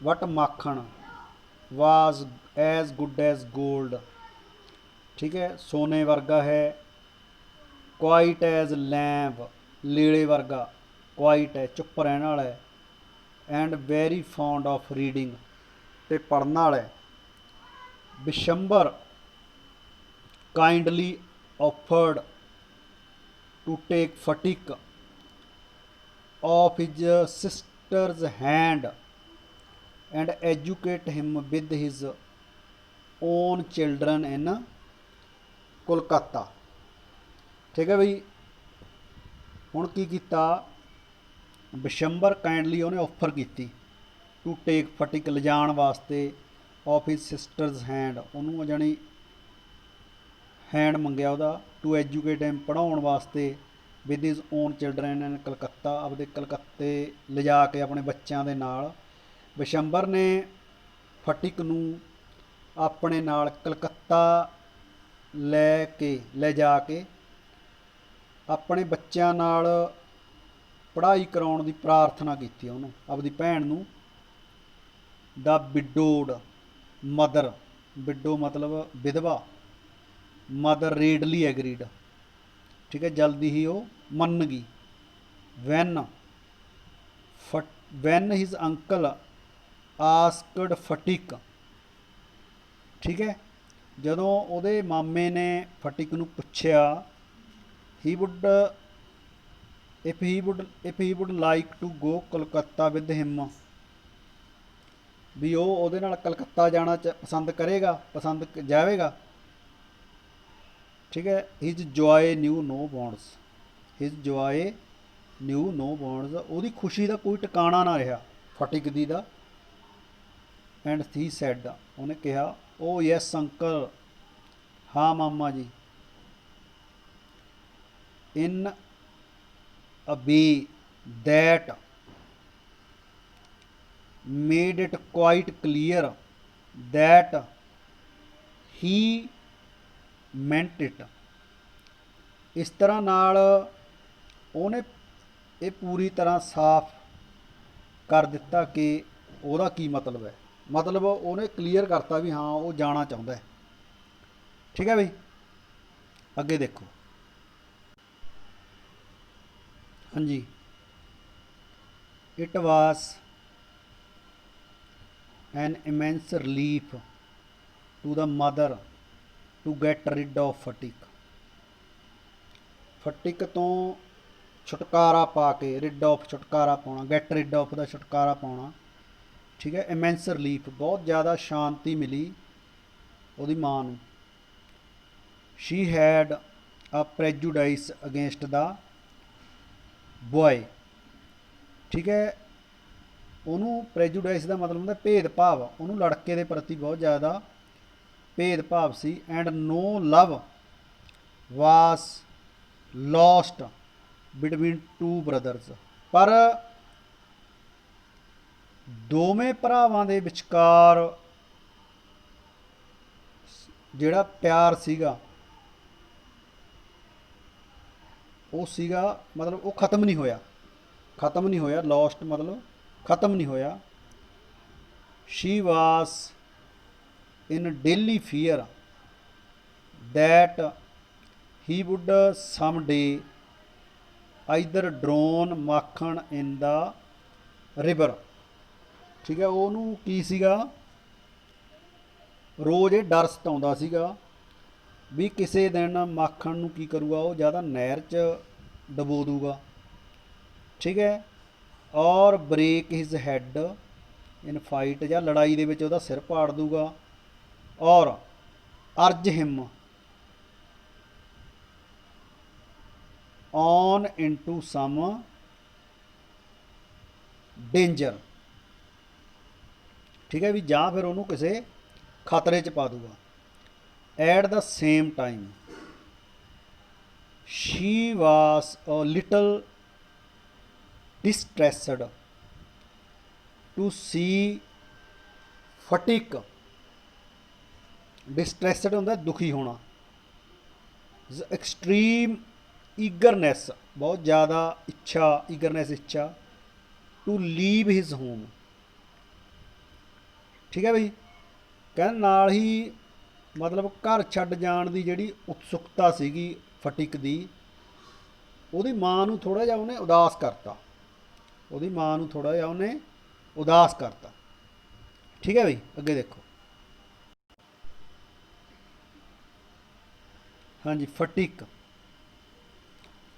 ਵਟ ਮਾਖਣ ਵਾਜ਼ ਐਜ਼ ਗੁੱਡ ਐਜ਼ ਗੋਲਡ। ਠੀਕ ਹੈ, ਸੋਨੇ ਵਰਗਾ ਹੈ। ਕੁਆਇਟ ਐਜ਼ ਲੈਂਬ, ਲੀਲੇ ਵਰਗਾ, ਕੁਆਇਟ ਹੈ, ਚੁੱਪ ਰਹਿਣ ਵਾਲਾ ਹੈ। And very fond of reading, ਅਤੇ ਪੜ੍ਹਨ ਵਾਲਾ ਹੈ। Bishambar kindly offered to take Phatik off his sister's hand and educate him with his own children in Kolkata. ਠੀਕ ਹੈ ਬਈ, ਹੁਣ ਕੀ ਕੀਤਾ, ਬਿਸ਼ੰਬਰ ਕਾਈਂਡਲੀ ਉਹਨੇ ਆਫਰ ਕੀਤੀ ਟੂ ਟੇਕ ਫਟਿਕ, ਲਿਜਾਣ ਵਾਸਤੇ, ਆਫ ਹਿਜ਼ ਸਿਸਟਰਜ਼ ਹੈਂਡ, ਉਹਨੂੰ ਜਾਣੀ हैंड मंगया ਉਹਦਾ टू एजुकेट हिम पढ़ाउण वास्ते with his own children in Calcutta ਆਪਦੇ ਕਲਕੱਤੇ ਲਿਜਾ ਕੇ ਆਪਣੇ ਬੱਚਿਆਂ ਦੇ ਨਾਲ ਵਿਸ਼ੰਬਰ ਨੇ ਫਟਿਕ ਨੂੰ ਆਪਣੇ ਨਾਲ ਕਲਕੱਤਾ ਲੈ ਜਾ ਕੇ ਆਪਣੇ ਬੱਚਿਆਂ ਨਾਲ ਪੜ੍ਹਾਈ ਕਰਾਉਣ ਦੀ ਪ੍ਰਾਰਥਨਾ ਕੀਤੀ ਉਹਨੂੰ ਆਪਦੀ ਭੈਣ ਨੂੰ ਦਾ ਵਿਡੋਡ ਮਦਰ ਵਿਡੋ मतलब ਵਿਧਵਾ मदर रेडली एग्रीड ठीक है जल्दी ही वो मन गई when his uncle asked Phatik ठीक है ਜਦੋਂ ਉਹਦੇ ਮਾਮੇ ਨੇ ਫਟਿਕ ਨੂੰ ਪੁੱਛਿਆ he would if he would like to go Calcutta with him ਵੀ ਉਹ ਉਹਦੇ ਨਾਲ ਕਲਕੱਤਾ ਜਾਣਾ ਪਸੰਦ ਜਾਵੇਗਾ ठीक है his joy knew no bounds his joy knew no bounds ਉਹਦੀ ਖੁਸ਼ੀ ਦਾ ਕੋਈ ਟਿਕਾਣਾ ਨਾ ਰਿਹਾ ਫਟਿਕ ਦੀ ਦਾ ਐਂਡ ਹੀ ਸੈਡ ਉਹਨੇ ਕਿਹਾ ਓ ਯੈਸ ਅੰਕਲ ਹਾਂ ਮਾਮਾ ਜੀ ਇਨ ਅ ਵੇ that made it quite clear that he meant it ਇਸ ਤਰ੍ਹਾਂ ਨਾਲ ਉਹਨੇ ਇਹ ਪੂਰੀ ਤਰ੍ਹਾਂ ਸਾਫ਼ ਕਰ ਦਿੱਤਾ ਕਿ ਉਹਦਾ ਕੀ ਮਤਲਬ ਹੈ ਮਤਲਬ ਉਹਨੇ ਕਲੀਅਰ ਕਰਤਾ ਵੀ ਹਾਂ ਉਹ ਜਾਣਾ ਚਾਹੁੰਦਾ ਹੈ ਠੀਕ ਹੈ ਬਈ ਅੱਗੇ ਦੇਖੋ ਹਾਂਜੀ it was an immense relief to the mother to get rid of fatigue ਫਟਿਕ ਤੋਂ ਛੁਟਕਾਰਾ ਪਾ ਕੇ ਰਿਡ ਆਫ ਛੁਟਕਾਰਾ ਪਾਉਣਾ ਗੈਟ ਰਿਡ ਆਫ ਦਾ ਛੁਟਕਾਰਾ ਪਾਉਣਾ ਠੀਕ ਹੈ ਇਮੈਂਸ ਰਿਲੀਫ ਬਹੁਤ ਜ਼ਿਆਦਾ ਸ਼ਾਂਤੀ ਮਿਲੀ ਉਹਦੀ ਮਾਂ ਨੂੰ she had a prejudice against the boy ਠੀਕ ਹੈ ਉਹਨੂੰ ਪ੍ਰੈਜੂਡਾਈਸ ਦਾ ਮਤਲਬ ਹੁੰਦਾ ਭੇਦਭਾਵ ਉਹਨੂੰ ਲੜਕੇ ਦੇ ਪ੍ਰਤੀ ਬਹੁਤ ਜ਼ਿਆਦਾ ਭੇਦਭਾਵ ਸੀ and no love was lost between two brothers ਪਰ ਦੋਵੇਂ ਭਰਾਵਾਂ ਦੇ ਵਿਚਕਾਰ ਜਿਹੜਾ ਪਿਆਰ ਸੀਗਾ ਉਹ ਸੀਗਾ ਮਤਲਬ ਉਹ ਖਤਮ ਨਹੀਂ ਹੋਇਆ lost ਮਤਲਬ ਖਤਮ ਨਹੀਂ ਹੋਇਆ she was in daily fear that he would someday either drown Makhan in the river ਠੀਕ ਹੈ ਉਹਨੂੰ ਕੀ ਸੀਗਾ ਰੋਜ਼ ਇਹ ਡਰ ਸਤਾਉਂਦਾ ਸੀਗਾ ਵੀ ਕਿਸੇ ਦਿਨ ਮਾਖਣ ਨੂੰ ਕੀ ਕਰੂਗਾ ਉਹ ਜ਼ਿਆਦਾ ਨਹਿਰ 'ਚ ਡਬੋ ਦੂਗਾ ਠੀਕ ਹੈ ਔਰ ਬ੍ਰੇਕ ਹਿਜ਼ ਹੈਡ ਇਨ ਫਾਈਟ ਜਾਂ ਲੜਾਈ ਦੇ ਵਿੱਚ ਉਹਦਾ ਸਿਰ ਪਾੜ ਦੂਗਾ ਔਰ ਅਰਜ ਹਿਮ on into some danger ਠੀਕ ਹੈ ਵੀ ਜਾਂ ਫਿਰ ਉਹਨੂੰ ਕਿਸੇ ਖਤਰੇ 'ਚ ਪਾ ਦੂਗਾ at the same time she was a little distressed to see fatigue distressed ਹੁੰਦਾ ਦੁਖੀ ਹੋਣਾ extreme ਈਗਰਨੈਸ ਬਹੁਤ ਜ਼ਿਆਦਾ ਇੱਛਾ ਟੂ ਲੀਵ ਹਿਜ਼ ਹੋਮ ਠੀਕ ਹੈ ਬਈ ਕਹਿੰਦੇ ਨਾਲ ਹੀ ਮਤਲਬ ਘਰ ਛੱਡ ਜਾਣ ਦੀ ਜਿਹੜੀ ਉਤਸੁਕਤਾ ਸੀਗੀ ਫਟਿਕ ਦੀ ਉਹਦੀ ਮਾਂ ਨੂੰ ਥੋੜ੍ਹਾ ਜਿਹਾ ਉਹਨੇ ਉਦਾਸ ਕਰਤਾ ਠੀਕ ਹੈ ਬਈ ਅੱਗੇ ਦੇਖੋ ਹਾਂਜੀ ਫਟਿਕ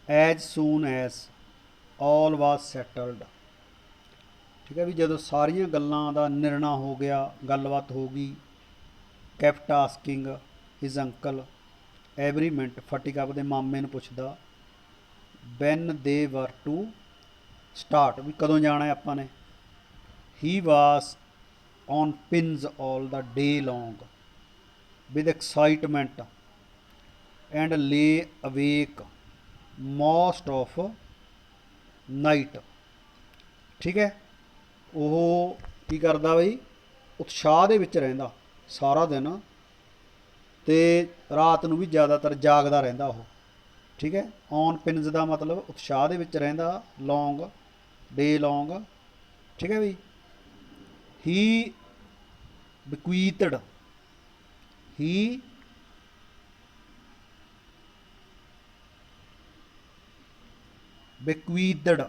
as soon as all was settled ਠੀਕ ਹੈ ਵੀ ਜਦੋਂ ਸਾਰੀਆਂ ਗੱਲਾਂ ਦਾ ਨਿਰਣਾ ਹੋ ਗਿਆ ਗੱਲਬਾਤ ਹੋ ਗਈ kept asking his uncle every minute ਫਟਿਕ ਆਪਦੇ ਮਾਮੇ ਨੂੰ ਪੁੱਛਦਾ when they were to start ਵੀ ਕਦੋਂ ਜਾਣਾ ਹੈ ਆਪਾਂ ਨੇ he was on pins all the day long with excitement and ਲੇ ਅਵੇਕ ਮੋਸਟ ਆਫ ਨਾਈਟ। ਠੀਕ ਹੈ, ਉਹ ਕੀ ਕਰਦਾ ਬਈ, ਉਤਸ਼ਾਹ ਦੇ ਵਿੱਚ ਰਹਿੰਦਾ ਸਾਰਾ ਦਿਨ, ਤੇ ਰਾਤ ਨੂੰ ਵੀ ਜ਼ਿਆਦਾਤਰ ਜਾਗਦਾ ਰਹਿੰਦਾ ਉਹ। ਠੀਕ ਹੈ, ਔਨ ਪਿਨਸ ਦਾ ਮਤਲਬ ਉਤਸ਼ਾਹ ਦੇ ਵਿੱਚ ਰਹਿੰਦਾ, ਲੌਂਗ ਡੇ ਲੌਂਗ। ਠੀਕ ਹੈ ਬਈ। ਹੀ bequeathed, he bequeathed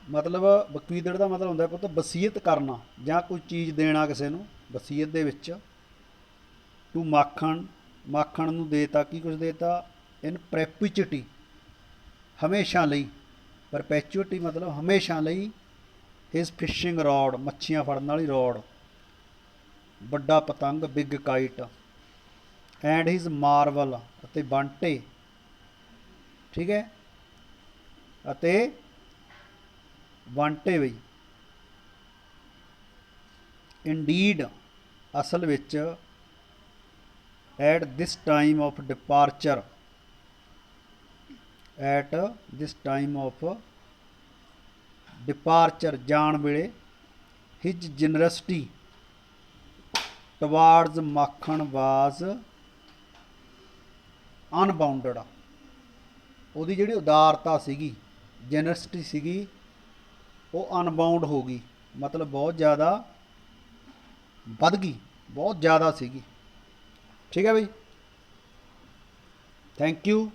ਮਤਲਬ bequeathed ਦਾ ਮਤਲਬ ਹੁੰਦਾ ਪੁੱਤ ਵਸੀਅਤ ਕਰਨਾ ਜਾਂ ਕੋਈ ਚੀਜ਼ ਦੇਣਾ ਕਿਸੇ ਨੂੰ ਵਸੀਅਤ ਦੇ ਵਿੱਚ। ਟੂ ਮਾਖਣ, ਮਾਖਣ ਨੂੰ ਦੇਤਾ, ਕੀ ਕੁਝ ਦੇਤਾ, ਇਨ ਪ੍ਰੈਪੀਚੁਟੀ, ਹਮੇਸ਼ਾ ਲਈ। ਪਰਪੈਚੁਅਟੀ ਮਤਲਬ ਹਮੇਸ਼ਾ ਲਈ। ਹਿਸ ਫਿਸ਼ਿੰਗ ਰੌਡ, ਮੱਛੀਆਂ ਫੜਨ ਵਾਲੀ ਰੌਡ, ਵੱਡਾ ਪਤੰਗ, big kite. And his Marvel, ਅਤੇ ਬਾਂਟੇ। ਠੀਕ ਹੈ, ਅਤੇ ਵਾਂਟੇ ਬਈ। ਇੰਡੀਡ, ਅਸਲ ਵਿੱਚ। At this time of departure, at this time of departure, ਜਾਣ ਵੇਲੇ। ਹਿਜ ਜਨਰਸਿਟੀ ਟਵਾਰਡਸ ਮਾਖਣ ਵਾਜ਼ ਅਨਬਾਊਂਡਡ, ਉਹਦੀ ਜਿਹੜੀ ਉਦਾਰਤਾ ਸੀਗੀ, ਜਨਰਸਿਟੀ ਸੀਗੀ, ਉਹ ਅਨਬਾਊਂਡ ਹੋ ਗਈ, ਮਤਲਬ ਬਹੁਤ ਜ਼ਿਆਦਾ ਵੱਧ ਗਈ, ਬਹੁਤ ਜ਼ਿਆਦਾ ਸੀਗੀ। ਠੀਕ ਹੈ ਬਈ, ਥੈਂਕ ਯੂ।